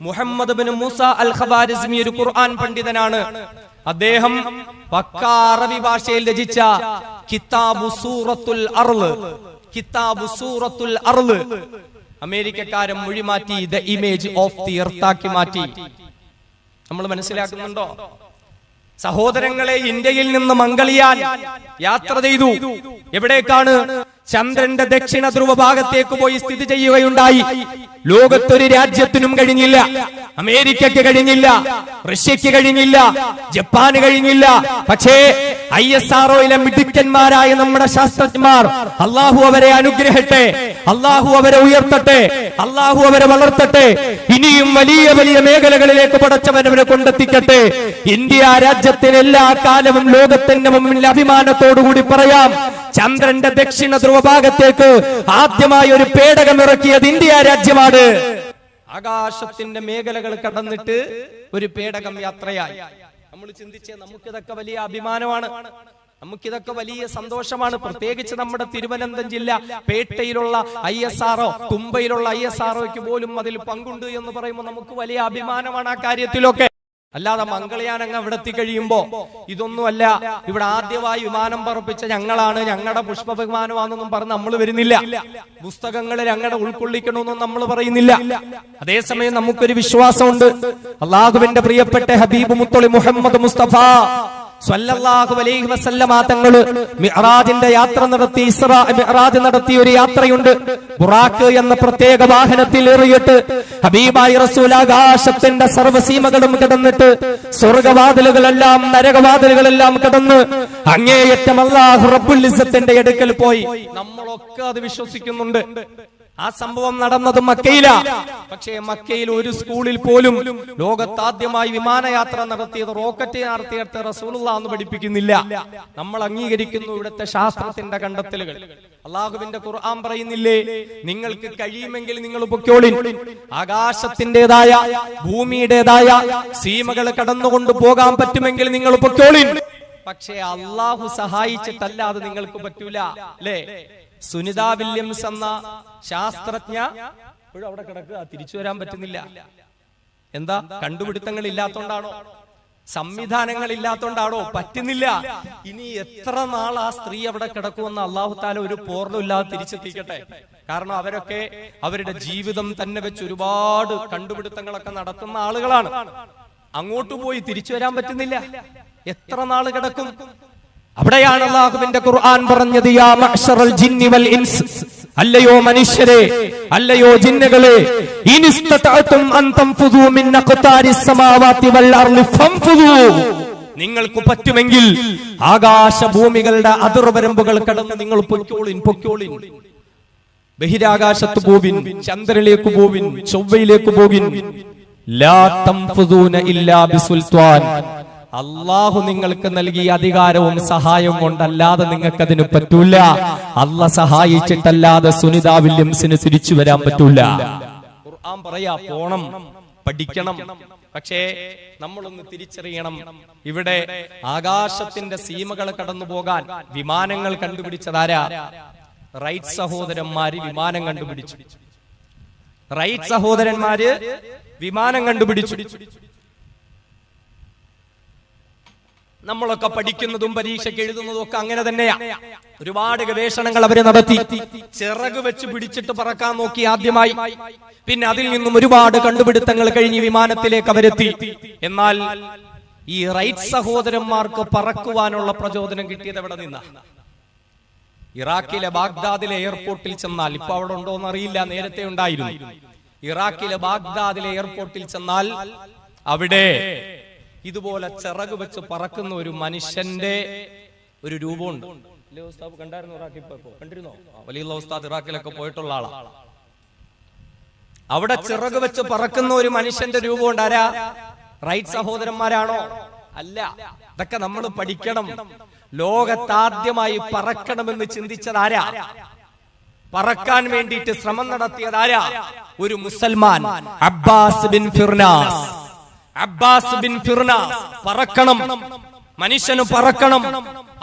മുഹമ്മദ് ബിൻ മൂസ അൽ ഖവാരിസ്മി ഒരു ഖുർആൻ പണ്ഡിതനാണ്. അദ്ദേഹം പക്കാ അറബി ഭാഷയിൽ രചിച്ച കിതാബു സൂറത്തുൽ അർള്, കിതാബു സൂറത്തുൽ അർള് അമേരിക്കക്കാരൻ മൊഴിമാറ്റി the image of the earth ആക്കി മാറ്റി. നമ്മൾ മനസ്സിലാക്കുന്നുണ്ടോ? സഹോദരങ്ങളെ, ഇന്ത്യയിൽ നിന്ന് മംഗളിയാൻ യാത്ര ചെയ്തു. എവിടേക്കാണ്? ചന്ദ്രന്റെ ദക്ഷിണ ധ്രുവ ഭാഗത്തേക്ക് പോയി സ്ഥിതി ചെയ്യുകയുണ്ടായി. ലോകത്തൊരു രാജ്യത്തിനും കഴിഞ്ഞില്ല. അമേരിക്കയ്ക്ക് കഴിഞ്ഞില്ല, റഷ്യക്ക് കഴിഞ്ഞില്ല, ജപ്പാന് കഴിഞ്ഞില്ല. പക്ഷേ ISROയിലെ മിടുക്കന്മാരായ നമ്മുടെ ശാസ്ത്രജ്ഞന്മാർ, അള്ളാഹു അവരെ അനുഗ്രഹിക്കട്ടെ, അള്ളാഹു അവരെ ഉയർത്തട്ടെ, അള്ളാഹു അവരെ വളർത്തട്ടെ, ഇനിയും വലിയ വലിയ മേഖലകളിലേക്ക് പടച്ചവനവരെ കൊണ്ടെത്തിക്കട്ടെ. ഇന്ത്യ രാജ്യത്തിന് എല്ലാ കാലവും ലോകത്തിന്റെ മുമ്പിൽ അഭിമാനത്തോടുകൂടി പറയാം, ചന്ദ്രന്റെ ദക്ഷിണ ധ്രുവ ഭാഗത്തേക്ക് ആദ്യമായി ഒരു പേടകം ഇറക്കിയത് ഇന്ത്യ രാജ്യമാണ്. ആകാശത്തിന്റെ മേഖലകൾ കടന്നിട്ട് ഒരു പേടകം യാത്രയായി. നമ്മൾ ചിന്തിച്ചേ, നമുക്കിതൊക്കെ വലിയ അഭിമാനമാണ്, നമുക്കിതൊക്കെ വലിയ സന്തോഷമാണ്. പ്രത്യേകിച്ച് നമ്മുടെ തിരുവനന്തപുരം ജില്ല പേട്ടയിലുള്ള ISRO, തുമ്പയിലുള്ള ISROയ്ക്ക് പോലും അതിൽ പങ്കുണ്ട് എന്ന് പറയുമ്പോൾ നമുക്ക് വലിയ അഭിമാനമാണ് ആ കാര്യത്തിലൊക്കെ. അല്ലാതെ മംഗളയാൻ അങ്ങ് അവിടെ എത്തിക്കഴിയുമ്പോ ഇതൊന്നുമല്ല, ഇവിടെ ആദ്യമായി വിമാനം പറപ്പിച്ച ഞങ്ങളാണ്, ഞങ്ങളുടെ പുഷ്പവിമാനമാണെന്നൊന്നും പറഞ്ഞ് നമ്മൾ വരുന്നില്ല. പുസ്തകങ്ങളിൽ ഞങ്ങളുടെ ഉൾക്കൊള്ളിക്കണമെന്നും നമ്മൾ പറയുന്നില്ല. അതേസമയം നമുക്കൊരു വിശ്വാസമുണ്ട്. അള്ളാഹുവിന്റെ പ്രിയപ്പെട്ട ഹബീബ് മുത്തളി മുഹമ്മദ് മുസ്തഫ സ്വല്ലല്ലാഹു അലൈഹി വസല്ലമ തങ്ങൾ മിഅ്റാജിന്റെ യാത്ര നടത്തി, ഇസ്രാ മിഅ്റാജ് നടത്തിയ ഒരു യാത്രയുണ്ട്. ബുറാഖ് എന്ന പ്രത്യേക വാഹനത്തിൽ ഏറിയിട്ട് ഹബീബായ റസൂൽ ആകാശത്തിന്റെ സർവ്വസീമകളും കടന്നിട്ട് സ്വർഗ്ഗവാതിലുകളെല്ലാം നരകവാതിലുകളെല്ലാം കടന്ന് അങ്ങേയറ്റം അല്ലാഹു റബ്ബുൽ ഇസ്സത്തിന്റെ അടുക്കൽ പോയി. നമ്മളൊക്കെ അത് വിശ്വസിക്കുന്നുണ്ട്. ആ സംഭവം നടന്നത് മക്കയിലാ. പക്ഷേ മക്കയിൽ ഒരു സ്കൂളിൽ പോലും ലോകത്താദ്യമായി വിമാനയാത്ര നടത്തിയത്, റോക്കറ്റ് നടത്തിയത് റസൂലുള്ളാഹി എന്ന് പഠിപ്പിക്കുന്നില്ല. നമ്മൾ അംഗീകരിക്കുന്നു ഇവിടുത്തെ ശാസ്ത്രത്തിന്റെ കണ്ടെത്തലുകൾ. അള്ളാഹുവിന്റെ ഖുർആൻ പറയുന്നില്ലേ, നിങ്ങൾക്ക് കഴിയുമെങ്കിൽ നിങ്ങൾ പൊക്കോളിൻ, ആകാശത്തിന്റേതായ ഭൂമിയുടേതായ സീമകൾ കടന്നുകൊണ്ട് പോകാൻ പറ്റുമെങ്കിൽ നിങ്ങൾ പൊക്കോളിൻ. പക്ഷേ അള്ളാഹു സഹായിച്ചിട്ടല്ലാതെ നിങ്ങൾക്ക് പറ്റൂല. അല്ലേ? സുനിത വില്യംസ് എന്ന ശാസ്ത്രജ്ഞ ഇപ്പോഴും അവിടെ കിടക്കുക, തിരിച്ചു വരാൻ പറ്റുന്നില്ല. എന്താ? കണ്ടുപിടുത്തങ്ങൾ ഇല്ലാത്തോണ്ടാണോ? സംവിധാനങ്ങൾ ഇല്ലാത്തോണ്ടാണോ? പറ്റുന്നില്ല. ഇനി എത്ര നാൾ ആ സ്ത്രീ അവിടെ കിടക്കുമെന്ന് അള്ളാഹു താല ഒരു പോർണ്ണമില്ലാതെ തിരിച്ചെത്തിക്കട്ടെ. കാരണം അവരൊക്കെ അവരുടെ ജീവിതം തന്നെ വെച്ച് ഒരുപാട് കണ്ടുപിടുത്തങ്ങളൊക്കെ നടത്തുന്ന ആളുകളാണ്. അങ്ങോട്ട് പോയി തിരിച്ചു വരാൻ പറ്റുന്നില്ല. എത്ര നാൾ കിടക്കും? അവിടെയാണ് അല്ലാഹുവിന്റെ ഖുർആൻ പറഞ്ഞത്, യാ മഅ്ശറൽ ജിന്നി വൽ ഇൻസ്, അല്ലയോ മനുഷ്യരെ, അല്ലയോ ജിന്നുകളെ, ഇനിസ്തതഅതും അൻ തൻഫുദൂ മിൻ അഖ്താരിസ് സമാവാതി വൽ അർളി ഫൻഫുദൂ, നിങ്ങൾക്ക് പറ്റുമെങ്കിൽ ആകാശഭൂമികളുടെ അതിർവരമ്പുകൾ കടന്ന് നിങ്ങൾ പൊയ്ക്കോളിൻ, പൊയ്ക്കോളിൻ. ബഹിരാകാശത്ത് പോവിൻ, ചന്ദ്രനിലേക്ക് പോവിൻ, ചൊവ്വയിലേക്ക് പോവിൻ. ലാ തൻഫുദൂന ഇല്ലാ ബിസുൽത്താൻ, അള്ളാഹു നിങ്ങൾക്ക് നൽകിയ അധികാരവും സഹായവും കൊണ്ടല്ലാതെ നിങ്ങൾക്ക് അതിന് പറ്റൂല. അള്ളാഹ് സഹായിച്ചിട്ടല്ലാതെ സുനിത വില്യംസിന് തിരിച്ചു വരാൻ പറ്റൂല. ഖുർആൻ പറയാ, പോണം, പഠിക്കണം. പക്ഷേ നമ്മളൊന്ന് തിരിച്ചറിയണം, ഇവിടെ ആകാശത്തിന്റെ സീമകൾ കടന്നു പോകാൻ വിമാനങ്ങൾ കണ്ടുപിടിച്ചതാരാ? റൈറ്റ് സഹോദരന്മാര് വിമാനം കണ്ടുപിടിച്ചു. റൈറ്റ് സഹോദരന്മാര് വിമാനം കണ്ടുപിടിച്ചു. നമ്മളൊക്കെ പഠിക്കുന്നതും പരീക്ഷയ്ക്ക് എഴുതുന്നതും ഒക്കെ അങ്ങനെ തന്നെയാ. ഒരുപാട് ഗവേഷണങ്ങൾ അവര് നടത്തി. ചിറക് വെച്ച് പിടിച്ചിട്ട് പറക്കാൻ നോക്കി ആദ്യമായി. പിന്നെ അതിൽ നിന്നും ഒരുപാട് കണ്ടുപിടുത്തങ്ങൾ കഴിഞ്ഞ് വിമാനത്തിലേക്ക് അവരെത്തി. എന്നാൽ ഈ റൈറ്റ് സഹോദരന്മാർക്ക് പറക്കുവാനുള്ള പ്രചോദനം കിട്ടിയത് എവിടെ നിന്നാ? ഇറാഖിലെ ബാഗ്ദാദിലെ എയർപോർട്ടിൽ ചെന്നാൽ, ഇപ്പൊ അവിടെ ഉണ്ടോന്ന് അറിയില്ല, നേരത്തെ ഉണ്ടായിരുന്നു. ഇറാഖിലെ ബാഗ്ദാദിലെ എയർപോർട്ടിൽ ചെന്നാൽ അവിടെ ഇതുപോലെ ചിറക് വെച്ച് പറക്കുന്ന ഒരു മനുഷ്യന്റെ ഒരു രൂപമുണ്ട്. കണ്ടായിരുന്നു? ഇറാഖിൽ പോയപ്പോ കണ്ടിരുന്നോ? വലിയ ഉസ്താദ് ഇറാഖിലൊക്കെ പോയിട്ടുള്ള ആളാ. അവിടെ ചിറക് വെച്ച് പറക്കുന്ന ഒരു മനുഷ്യന്റെ രൂപമുണ്ട്. ആരാ? റൈറ്റ് സഹോദരന്മാരാണോ? അല്ല. ഇതൊക്കെ നമ്മൾ പഠിക്കണം. ലോകത്താദ്യമായി പറക്കണമെന്ന് ചിന്തിച്ചതാരാ? പറക്കാൻ വേണ്ടിയിട്ട് ശ്രമം നടത്തിയതാരാ? ഒരു മുസൽമാൻ, അബ്ബാസ് ബിൻ ഫിർനാസ്. അബ്ബാസ് ബിൻ ഫിർനാസ് പറക്കണം, മനുഷ്യന് പറക്കണം,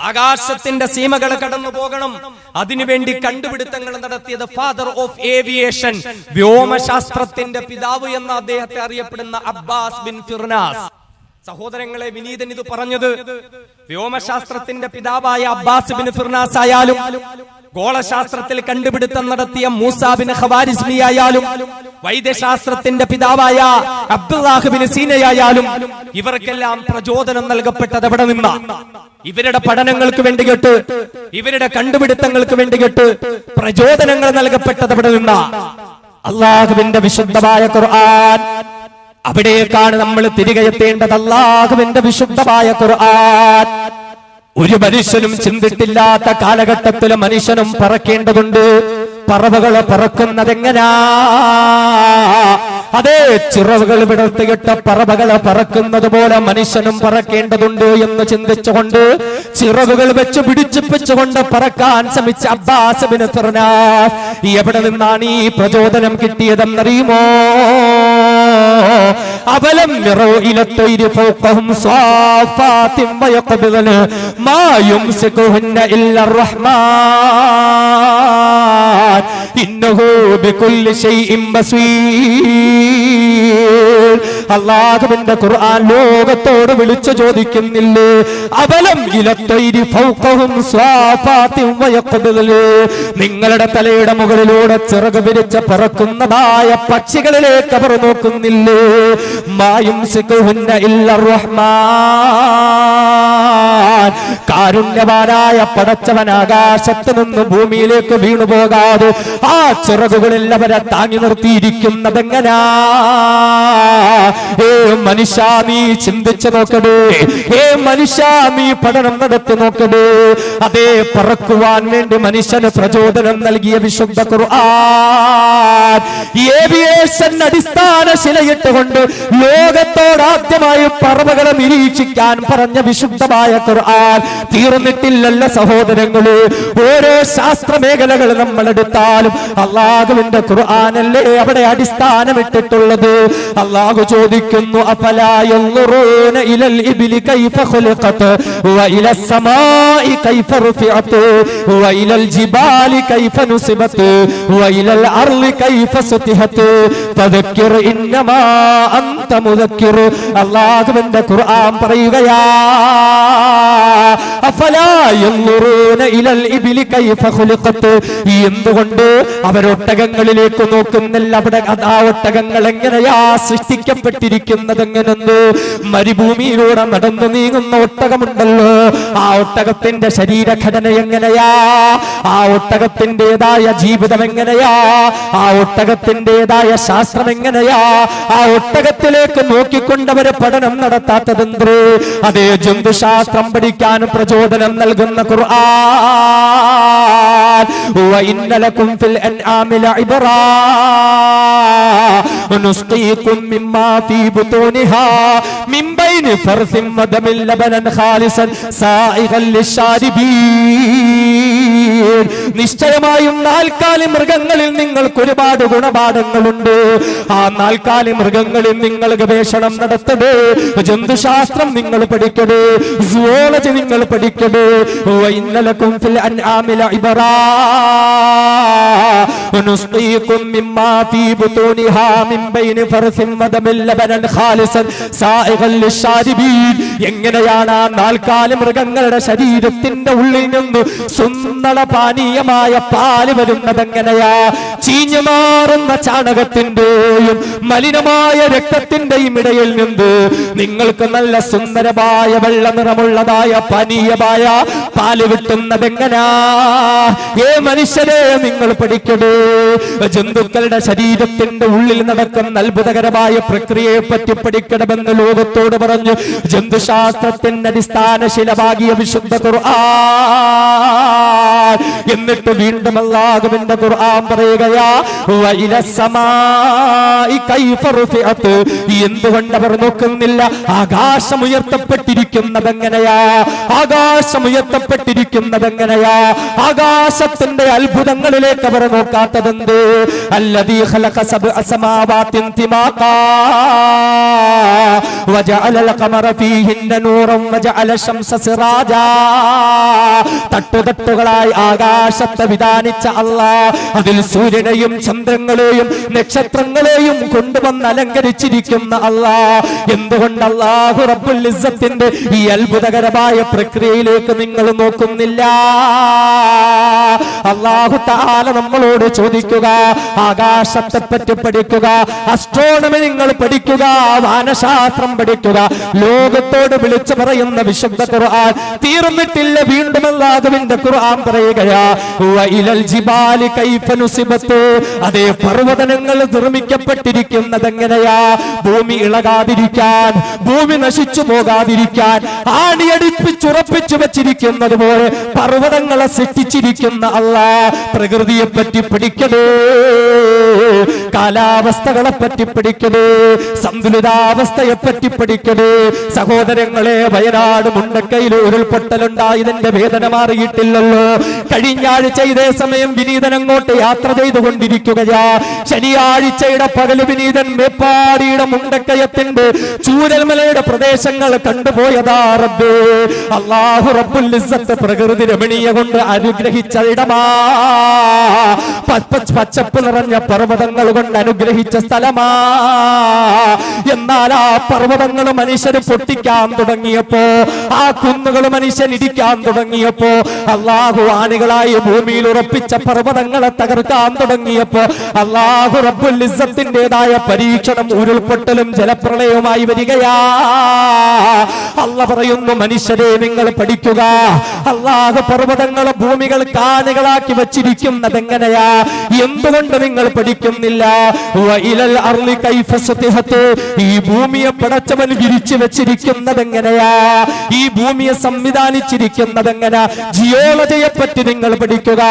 ആകാശത്തിന്റെ സീമകൾ കടന്നു പോകണം. അതിനുവേണ്ടി കണ്ടുപിടുത്തങ്ങൾ നടത്തിയത് ഫാദർ ഓഫ് ഏവിയേഷൻ, വ്യോമശാസ്ത്രത്തിന്റെ പിതാവ് എന്ന അദ്ദേഹത്തെ അറിയപ്പെടുന്ന അബ്ബാസ് ബിൻ ഫിർനാസ്. സഹോദരങ്ങളെ, വിനീതൻ ഇത് പറഞ്ഞത് വ്യോമശാസ്ത്രത്തിന്റെ പിതാവായ അബ്ബാസ് ബിൻ ഫിർനാസ് ആയാലും, ഗോളശാസ്ത്രത്തിൽ കണ്ടുപിടുത്തം നടത്തിയ മൂസാ ബിൻ ഖവാരിസ്മി ആയാലും, വൈദ്യശാസ്ത്രത്തിന്റെ പിതാവായ അബ്ദുല്ലാഹ് ബിൻ സീനയായാലും, ഇവർക്കെല്ലാം പ്രചോദനം നൽകപ്പെട്ടത് എവിടെ നിന്നാ? ഇവരുടെ പഠനങ്ങൾക്ക് വേണ്ടി കേട്ട് ഇവരുടെ കണ്ടുപിടുത്തങ്ങൾക്ക് വേണ്ടി കേട്ട് പ്രചോദനങ്ങൾ നൽകപ്പെട്ടത് അവിടെ നിന്ന അള്ളാഹുവിന്റെ വിശുദ്ധമായ ഖുർആൻ. അവിടേക്കാണ് നമ്മൾ തിരികെ എത്തേണ്ടത്. അള്ളാഹുവിന്റെ വിശുദ്ധമായ ഖുർആൻ. ഒരു മനുഷ്യനും ചിന്തിട്ടില്ലാത്ത കാലഘട്ടത്തിലെ മനുഷ്യനും പറക്കേണ്ടതുണ്ട്. പറവകള് പറക്കുന്നതെങ്ങനാ? അതേ, ചിറവുകൾ വിടർത്തിയിട്ട പറവകളെ പറക്കുന്നത് പോലെ മനുഷ്യനും പറക്കേണ്ടതുണ്ട് എന്ന് ചിന്തിച്ചുകൊണ്ട് ചിറവുകൾ വെച്ച് പിടിച്ചിപ്പിച്ചുകൊണ്ട് പറക്കാൻ ശ്രമിച്ച അബ്ബാസ് ബിൻ ഫിർനാസ് എവിടെ നിന്നാണ് ഈ പ്രചോദനം കിട്ടിയതെന്നറിയുമോ? അവലം യറൗ ഇല തൈരി ഫൗഖഹും സാഫാത്തിൻ വയഖബിദന മാ യുംസികുഹുന്ന ഇല്ല റഹ്മാൻ ഇന്നഹു ബികുല്ലി ശൈഇൻ ബസീർ. അല്ലാഹുവിന്റെ ഖുർആൻ ലോകത്തോട് വിളിച്ചു ചോദിക്കുന്നില്ലേ? അവലം ഇല തൈരി ഫൗഖഹും സാഫാത്തിൻ വയഖബിദന, നിങ്ങളുടെ തലയുടെ മുകളിലൂടെ ചിറക് വിരിച്ച് പറക്കുന്നതായ പക്ഷികളിലേക്ക് അവർ നോക്കുന്നില്ലേ? കാരുണ്യവാനായ പടച്ചവൻ ആകാശത്ത് നിന്ന് ഭൂമിയിലേക്ക് വീണുപോകാതെ ആ ചിറകുകളിൽ അവരെ താങ്ങി നിർത്തിയിരിക്കുന്നതെങ്ങനാ? ഏ മനുഷ്യ, നീ ചിന്തിച്ചു നോക്കടേ. ഏ മനുഷ്യ, നീ പഠനം നടത്തി നോക്കടേ. അതേ, പറക്കുവാൻ വേണ്ടി മനുഷ്യന് പ്രചോദനം നൽകിയ വിശുദ്ധ ഖുർആൻ ഏവിയേഷൻ അടിസ്ഥാന ശിലയിട്ടുകൊണ്ട് ലോകത്തോട് ആദ്യമായി പറവകളെ നിരീക്ഷിക്കാൻ പറഞ്ഞ വിശുദ്ധമായ ഖുർആൻ തീർന്നിട്ടില്ലല്ല സഹോദരങ്ങള്. ഓരോ ശാസ്ത്ര മേഖലകൾ നമ്മൾ എടുത്താലും അല്ലാഹുവിന്റെ ഖുർആനല്ലേ അവിടെ അടിസ്ഥാനമിട്ടിട്ടുള്ളത്. അല്ലാഹു ചോദിക്കുന്നു, അഫലാ യൻളുറൂന ഇലൽ ഇബ്ലി കൈഫ ഖുലിഖത് വ ഇലസ് സമാഇ കൈഫ റുഫിഅത് വ ഇലൽ ജിബാലി കൈഫ നുസിബത് വ ഇലൽ അർളി കൈഫ സുതിഹത് ഫദക്കിർ ഇന്നമാ അൻത മുദക്കിർ. അല്ലാഹുവിന്റെ ഖുർആൻ പറയുകയാ, അഫലാ യൻളുറൂന ഇലൽ ഇബ്ലി കൈഫ ഖുലിഖത്, എന്തുകൊണ്ട് അവരൊട്ടകങ്ങളിലേക്ക് നോക്കുന്നില്ല? അവിടെ ആ ഒട്ടകങ്ങൾ എങ്ങനെയാ സൃഷ്ടിക്കപ്പെട്ടിരിക്കുന്നത്? എങ്ങനെന്ന് മരുഭൂമിയിലൂടെ നടന്നു നീങ്ങുന്ന ഒട്ടകമുണ്ടല്ലോ, ആ ഒട്ടകത്തിന്റെ ശരീരഘടന എങ്ങനെയാ? ആ ഒട്ടകത്തിൻ്റെതായ ജീവിതം എങ്ങനെയാ? ആ ഒട്ടകത്തിൻ്റെതായ ശാസ്ത്രം എങ്ങനെയാ? ആ ഒട്ടകത്തിലേക്ക് നോക്കിക്കൊണ്ടവര് പഠനം നടത്താത്തതെന്തോ? അതേ, ജന്തുശാസ്ത്രം പഠിക്കാൻ പ്രചോദനം നൽകുന്ന ഖുർആൻ. വഇന്ന ലകും ഫിൽ അൻആമി ലഇബ്റാ നുസ്ഖീകും മിമ്മാ ഫീ ബുതൂനിഹാ മിൻ ബൈനി ഫർസിൻ വദമിൻ ലബനൻ ഖാലിസൻ സായിഗൻ ലിശ്ശാരിബീൻ. നിശ്ചയമായും നാൽക്കാലി മൃഗങ്ങളിൽ നിങ്ങൾക്ക് ഒരുപാട് ഗുണപാഠങ്ങളുണ്ട്. ആ നാൽക്കാലി മൃഗങ്ങളിൽ നിങ്ങൾ ഗവേഷണം നടത്തണേ, ജന്തുശാസ്ത്രം നിങ്ങൾ പഠിക്കണേ, സുവോളജി നിങ്ങൾ പഠിക്കണേ. വഇന്ന ലകും ഫിൽ അൻആമി ലഇബ്റാ നുസ്ഖീകും മിമ്മാ ഫീ ബുതൂനിഹാ മിൻ ബൈനി ഫർസിൻ വദമിൻ ലബനൻ ഖാലിസൻ സായിഗൻ ലിശ്ശാരിബീൻ. എങ്ങനെയാണ് ആ നാൽക്കാലി മൃഗങ്ങളുടെ ശരീരത്തിന്റെ ഉള്ളിൽ നിന്ന് സുന്ദര പാനീയമായ പാല് വരുന്നത്? എങ്ങനെയാ? ചീഞ്ഞു മാറുന്ന ചാണകത്തിന്റെയും മലിനമായ രക്തത്തിന്റെയും ഇടയിൽ നിന്ന് നിങ്ങൾക്ക് നല്ല സുന്ദരമായ വെള്ള നിറമുള്ളതായ പാനീയമായ പാല് കിട്ടുന്നത് എങ്ങനാ? ഏ മനുഷ്യരെ, നിങ്ങൾ പഠിക്കണേ, ജന്തുക്കളുടെ ശരീരത്തിന്റെ ഉള്ളിൽ നടക്കുന്ന അത്ഭുതകരമായ പ്രക്രിയയെ പറ്റി പഠിക്കണമെന്ന് ലോകത്തോട് പറഞ്ഞു ജന്തുശാസ്ത്രത്തിന്റെ അടിസ്ഥാന ശിലഭാഗിയ വിശുദ്ധ ഖുർആൻ. എന്നിട്ട് വീണ്ടും അല്ലാഹുവിന്റെ ഖുർആൻ പറയുകയാ, വഇല സമാഇ കൈഫ റുഫിഅത്, എന്തുകൊണ്ട് അവർ നോക്കുന്നില്ല? ആകാശം ഉയർത്തപ്പെട്ടിരിക്കുന്നത് എങ്ങനെയാ? ആകാശം ഉയർത്തപ്പെട്ടിരിക്കുന്നത് എങ്ങനെയാ? ആകാശത്തിന്റെ അത്ഭുതങ്ങളിലേക്ക് അവർ നോക്കാത്തതെന്ത്? അല്ലദീ ഖലഖ സബ്അ സമാവാതിൻ തിമാഖാ വജഅലൽ ഖമറ ഫീഹിന്ന നൂറൻ വജഅല ശംസ സിറാജാ. തട്ടുതട്ടുകളായി ആകാശത്തെ വിധാനിച്ച അല്ലാഹ് അതിൽ സൂര്യനെയും ചന്ദ്രങ്ങളെയും നക്ഷത്രങ്ങളെയും കൊണ്ടുവന്ന് അലങ്കരിച്ചിരിക്കുന്ന അല്ലാഹ്. എന്തുകൊണ്ട് അല്ലാഹു റബ്ബുൽ ഇസ്സത്തിന്റെ ഈ അത്ഭുതകരമായ പ്രക്രിയയിലേക്ക് നിങ്ങൾ നോക്കുന്നില്ല? അല്ലാഹു തആല നമ്മളോട് ചോദിക്കുക, ആകാശത്തെ പറ്റി പഠിക്കുക, അസ്ട്രോണമി നിങ്ങൾ പഠിക്കുക, വാനശാസ്ത്രം പഠിക്കുക. ലോകത്തോട് വിളിച്ചു പറയുന്ന വിശുദ്ധ ഖുർആൻ തീർന്നിട്ടില്ല. വീണ്ടും അല്ലാഹുവിന്റെ ഖുർആൻ പറയുകയാ, വഇലൽ ജിബാലി കൈഫ നുസിബത്ത്. അതേ പർവ്വതങ്ങൾ നിർമ്മിക്കപ്പെട്ടിരിക്കുന്നത് എങ്ങനെയാ? ഭൂമി ഇളകാതിരിക്കാൻ, ഭൂമി നശിച്ചു പോകാതിരിക്കാൻ ആണിയടിപ്പിച്ചുറപ്പിച്ചു വെച്ചിരിക്കുന്നത് പോലെ പർവ്വതങ്ങളെ സൃഷ്ടിച്ചിരിക്കുന്ന അല്ലാഹ്. പ്രകൃതിയെ പറ്റി പഠിക്കണേ, കാലാവസ്ഥകളെ പറ്റി പഠിക്കണേ, സന്തുലിതാവസ്ഥയെ പറ്റി പഠിക്കണേ. സഹോദരങ്ങളെ, വയനാട് മുണ്ടക്കയിൽ ഉരുൾപൊട്ടലുണ്ടായതിന്റെ വേദന മാറിയിട്ടില്ലല്ലോ. കഴിഞ്ഞ ആഴ്ച ഇതേ സമയം വിനീതൻ അങ്ങോട്ട് യാത്ര ചെയ്തുകൊണ്ടിരിക്കുകയാ. ശനിയാഴ്ചയുടെ പകല് വിനീതൻ മേപ്പാടിയുടെ മുണ്ടക്കയത്തിന്റെ ചൂരൽമലയുടെ പ്രദേശങ്ങൾ കണ്ടുപോയതാ. റബ്ബേ, അല്ലാഹു റബ്ബുൽ ഇസ്സത്ത് പ്രകൃതി രമണീയ കൊണ്ട് അനുഗ്രഹിച്ച ഇടമാ. പച്ചപ്പ് നിറഞ്ഞ പർവ്വതങ്ങൾ കൊണ്ട് അനുഗ്രഹിച്ച സ്ഥലമാ. എന്നാൽ ആ പർവ്വതങ്ങൾ മനുഷ്യന് പൊട്ടിക്കാൻ തുടങ്ങിയപ്പോ, ആ കുന്നുകൾ മനുഷ്യൻ ഇടിക്കാൻ തുടങ്ങിയപ്പോ, അല്ലാഹു ആണികളായി ഭൂമിയിൽ ഉറപ്പിച്ച പർവ്വതങ്ങളെ തകർക്കാൻ തുടങ്ങിയപ്പോ, അല്ലാഹു റബ്ബുൽ ഇസ്സത്തിന്റേതായ പരീക്ഷണം ഉരുൾപൊട്ടലും ജലപ്രളയവുമായി വരികയാ. അല്ലാഹു പറയുന്നു, മനുഷ്യരെ നിങ്ങൾ പഠിക്കുക. അല്ലാഹു പർവ്വതങ്ങളെ ഭൂമികൾ കാണികളാക്കി വച്ചിരിക്കുന്നത് എങ്ങനെയാ? എന്തുകൊണ്ട് നിങ്ങൾ പഠിക്കുന്നില്ല? വഇലൽ അർളി കൈഫ സുതിഹത്. ഈ ഭൂമിയെ പടച്ചവൻ വിരിച്ചു വെച്ചിരിക്കുന്നത് എങ്ങനെയാ? ഈ ഭൂമിയെ സംവിധാനിച്ചിരിക്കുന്നത് എങ്ങനെയാ? ജിയോളജിയെ പറ്റി നിങ്ങൾ പഠിക്കുക,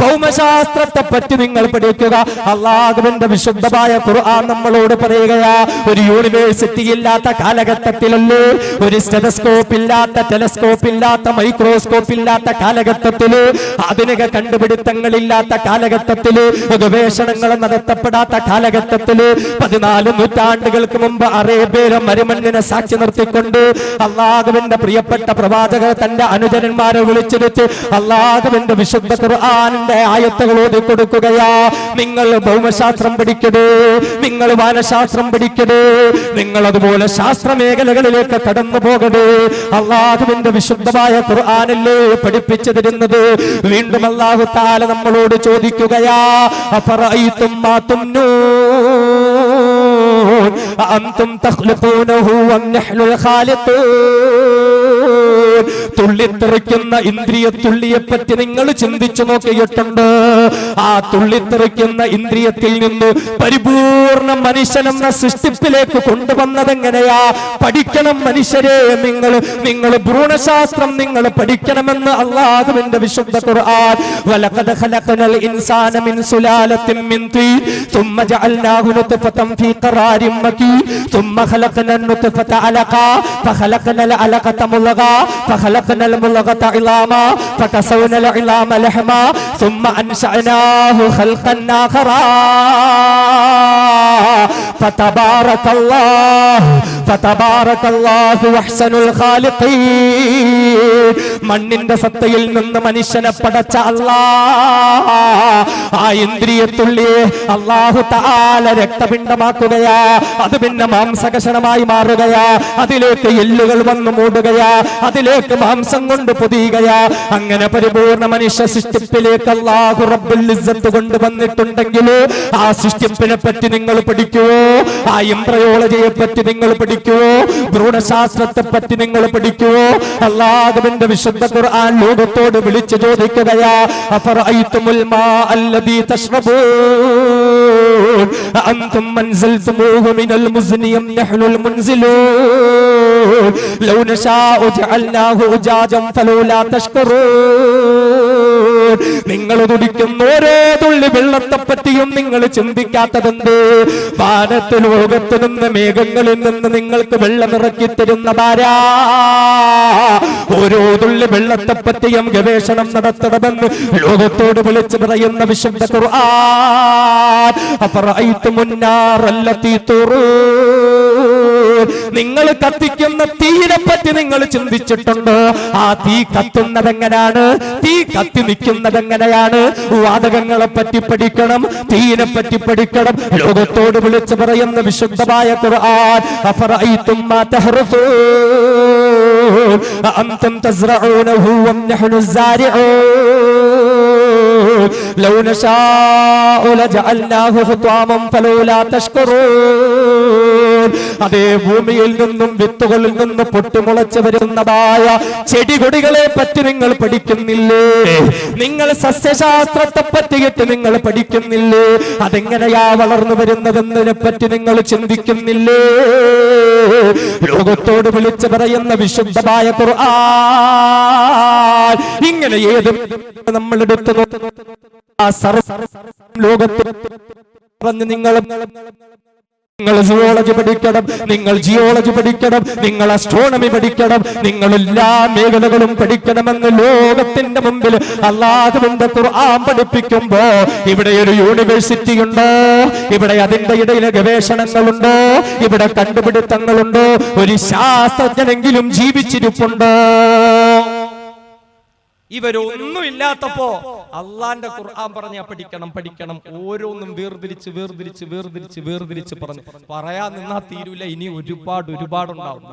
ഭൗമശാസ്ത്രത്തെ പറ്റി നിങ്ങൾ പഠിക്കുക. അല്ലാഹുവിന്റെ വിശുദ്ധമായ ഖുർആൻ നമ്മളോട് പറയുകയാ, ഒരു യൂണിവേഴ്സിറ്റി ഇല്ലാത്ത കാലഘട്ടത്തിലല്ലേ, ഒരു സ്റ്റെതസ്കോപ്പ് ഇല്ലാത്ത, ടെലസ്കോപ്പ് ഇല്ലാത്ത, മൈക്രോസ്കോപ്പ് ഇല്ലാത്ത കാലഘട്ടത്തില്, ആധുനിക കണ്ടുപിടുത്തങ്ങളില്ലാത്ത കാലഘട്ടത്തില്, ഗവേഷണങ്ങൾ നടത്തപ്പെടാത്ത കാലഘട്ടത്തില്, 14 നൂറ്റാണ്ടുകൾക്ക് മുമ്പ് അറേബ്യയിലെ മരുമണ്ണിനെ സാക്ഷി നിർത്തിക്കൊണ്ട് അല്ലാഹുവിന്റെ പ്രിയപ്പെട്ട പ്രവാചകർ തന്റെ അനുചരന്മാരെ വിളിച്ചിരുത്തി അല്ലാഹുവിന്റെ വിശുദ്ധ ഖുർആനിന്റെ ആയത്തുകൾ ഓതി കൊടുക്കുകയാ. നിങ്ങൾ ഭൗമശാസ്ത്രം പഠിക്കണേ, നിങ്ങൾ വാനശാസ്ത്രം പഠിക്കണേ, നിങ്ങൾ അതുപോലെ ശാസ്ത്ര മേഖലകളിലേക്ക് കടന്നു പോകണേ. അല്ലാഹുവിന്റെ വിശുദ്ധമായ ഖുർആനല്ലേ പഠിപ്പിച്ചു തരുന്നത്. വീണ്ടും അല്ലാഹു തആല നമ്മളോട് ചോദിക്കുകയാ, അഫറഅയ്തും മാ തുംനൂൻ അഅൻതും തഖ്ലുഖൂനഹു വം നഹ്നുൽ ഖാലിഖൂൻ. തുള്ളിത്തെറിക്കുന്ന ഇന്ദ്രിയ തുള്ളിയെ പറ്റി നിങ്ങൾ ചിന്തിച്ചു നോക്കിയിട്ടുണ്ട്? ആ തുള്ളിത്തെറിക്കുന്ന ഇന്ദ്രിയത്തിൽ നിന്ന് പരിപൂർണ മനുഷ്യനെന്ന സൃഷ്ടിപ്പിലേക്ക് കൊണ്ടുവന്നതെങ്ങനെയാ? പഠിക്കണം മനുഷ്യരെ, നിങ്ങൾ ഭ്രൂണശാസ്ത്രം നിങ്ങൾ പഠിക്കണമെന്ന് അല്ലാഹുവിന്റെ വിശുദ്ധ ഖുർആൻ. വലഖദ് ഖലഖനൽ ഇൻസാന മിൻ സുലാലത്തിൻ മിൻ തീൻ ثم جعلناه نطفة في قرار مكين ثم خلقنا النطفة علقة فخلقنا العلقة مضغة فخلقنا المضغة عظاما فكسونا العظام لحما ثم أنشأناه خلقا آخر فتبارك الله أحسن الخالقين. മണ്ണിന്റെ സത്തയിൽ നിന്ന് മനുഷ്യനെ പടച്ച അല്ലാഹ് ആ ഇന്ദ്രിയത്തുള്ളിയെ അല്ലാഹു തആല രക്തപിണ്ഡമാക്കുകയാ. അത് പിന്നെ മാംസകഷണമായി മാറുകയാ. അതിലേക്ക് എല്ലുകൾ വന്നു മൂടുകയാ. അതിലേക്ക് മാംസം കൊണ്ട് പൊതിയുകയാ. അങ്ങനെ പരിപൂർണ മനുഷ്യ സൃഷ്ടിപ്പിലേക്ക് അല്ലാഹു റബ്ബുൽ ഇസ്സത്ത് കൊണ്ടുവന്നിട്ടുണ്ടെങ്കിൽ ആ സൃഷ്ടിപ്പിനെ പറ്റി നിങ്ങൾ പഠിക്കുവോ? ആ എംബ്രയോളജിയെ പറ്റി നിങ്ങൾ പഠിക്കുവോ? ഭ്രൂണശാസ്ത്രത്തെ പറ്റി നിങ്ങൾ പഠിക്കുവോ? അല്ലാഹുവിന്റെ വിശുദ്ധ ഖുർആൻ ലോകത്തോട് വിളിച്ചു ചോദിക്കുകയാ, അഫറഅയ്തുമുൽ മാ അല്ലദീ തശ്റബൂൻ അഅൻതും അൻസൽതുമൂഹു മിനൽ മുസ്നി അം നഹ്നുൽ മുൻസിലൂൻ ലൗ നശാഉ ജഅൽനാഹു ഉജാജൻ ഫലൗലാ തഷ്കുറൂൻ. നിങ്ങൾ കുടിക്കുന്ന ഓരോ തുള്ളി വെള്ളത്തെ പറ്റിയും നിങ്ങൾ ചിന്തിക്കാത്തതെന്ത്? വാനത്ത് ലോകത്ത് നിന്ന് മേഘങ്ങളിൽ നിന്ന് നിങ്ങൾക്ക് വെള്ളം ഇറക്കി തരുന്നതാരാ? ഓരോ തുള്ളി വെള്ളത്തെ പറ്റിയും ഗവേഷണം നടത്തണമെന്ന് ലോകത്തോട് വിളിച്ചു പറയുന്ന വിശുദ്ധ ഖുർആൻ. അഫറഅയ്തുമുൻ നാറല്ലതീ തുറൂൻ. നിങ്ങൾ കത്തിക്കുന്ന തീയെ പറ്റി നിങ്ങൾ ചിന്തിച്ചിട്ടുണ്ടോ? ആ തീ കത്തുന്നത് എങ്ങനെയാണ്? തീ കത്തി നിൽക്കുന്നത് എങ്ങനെയാണ്? വാതകങ്ങളെ പറ്റി പഠിക്കണം, തീയിനെ പറ്റി പഠിക്കണം. ലോകത്തോട് വിളിച്ചു പറയുന്ന വിശുദ്ധമായ ഖുർആൻ. അഫറഅയ്തും മാ തഹ്റുസൂൻ അഅൻതും തസ്റഊനഹു വം നഹ്നു സാരിഊൻ ലൗ നശാഉ ലജഅൽനാഹു ഹുത്വാമൻ ഫലൗലാ തഷ്കുറൂൻ. അതേ ഭൂമിയിൽ നിന്നും വിത്തുകളിൽ നിന്ന് പൊട്ടിമുളച്ചു വരുന്നതായ ചെടികൊടികളെ പറ്റി നിങ്ങൾ പഠിക്കുന്നില്ലേ? നിങ്ങൾ സസ്യശാസ്ത്രത്തെ പറ്റിയിട്ട് നിങ്ങൾ പഠിക്കുന്നില്ലേ? അതെങ്ങനെയാ വളർന്നു വരുന്നതെന്നതിനെ പറ്റി നിങ്ങൾ ചിന്തിക്കുന്നില്ലേ? ലോകത്തോട് വിളിച്ചു പറയുന്ന വിശുദ്ധമായ ഖുർആൻ ഇങ്ങനെ ഏത് നമ്മൾ എടുത്തു ലോകത്തിൽ പറഞ്ഞ് നിങ്ങൾ സുവോളജി പഠിക്കണം, നിങ്ങൾ ജിയോളജി പഠിക്കണം, നിങ്ങൾ അസ്ട്രോണമി പഠിക്കണം, നിങ്ങൾ എല്ലാ മേഖലകളും പഠിക്കണമെന്ന് ലോകത്തിന്റെ മുമ്പിൽ അല്ലാഹുവിന്റെ ഖുർആൻ പഠിപ്പിക്കുമ്പോ ഇവിടെ ഒരു യൂണിവേഴ്സിറ്റി ഉണ്ടോ? ഇവിടെ അതിന്റെ ഇടയിലെ ഗവേഷണങ്ങളുണ്ടോ? ഇവിടെ കണ്ടുപിടുത്തങ്ങളുണ്ടോ? ഒരു ശാസ്ത്രജ്ഞനെങ്കിലും ജീവിച്ചിരിപ്പുണ്ടോ? ഇവരൊന്നും ഇല്ലാത്തപ്പോ അള്ളാന്റെ ഖുർആൻ പറഞ്ഞാ പഠിക്കണം പഠിക്കണം, ഓരോന്നും വേർതിരിച്ച് വേർതിരിച്ച് വേർതിരിച്ച് വേർതിരിച്ച് പറഞ്ഞു പറയാൻ നിന്നാ തീരൂല. ഇനി ഒരുപാടുണ്ടാവും.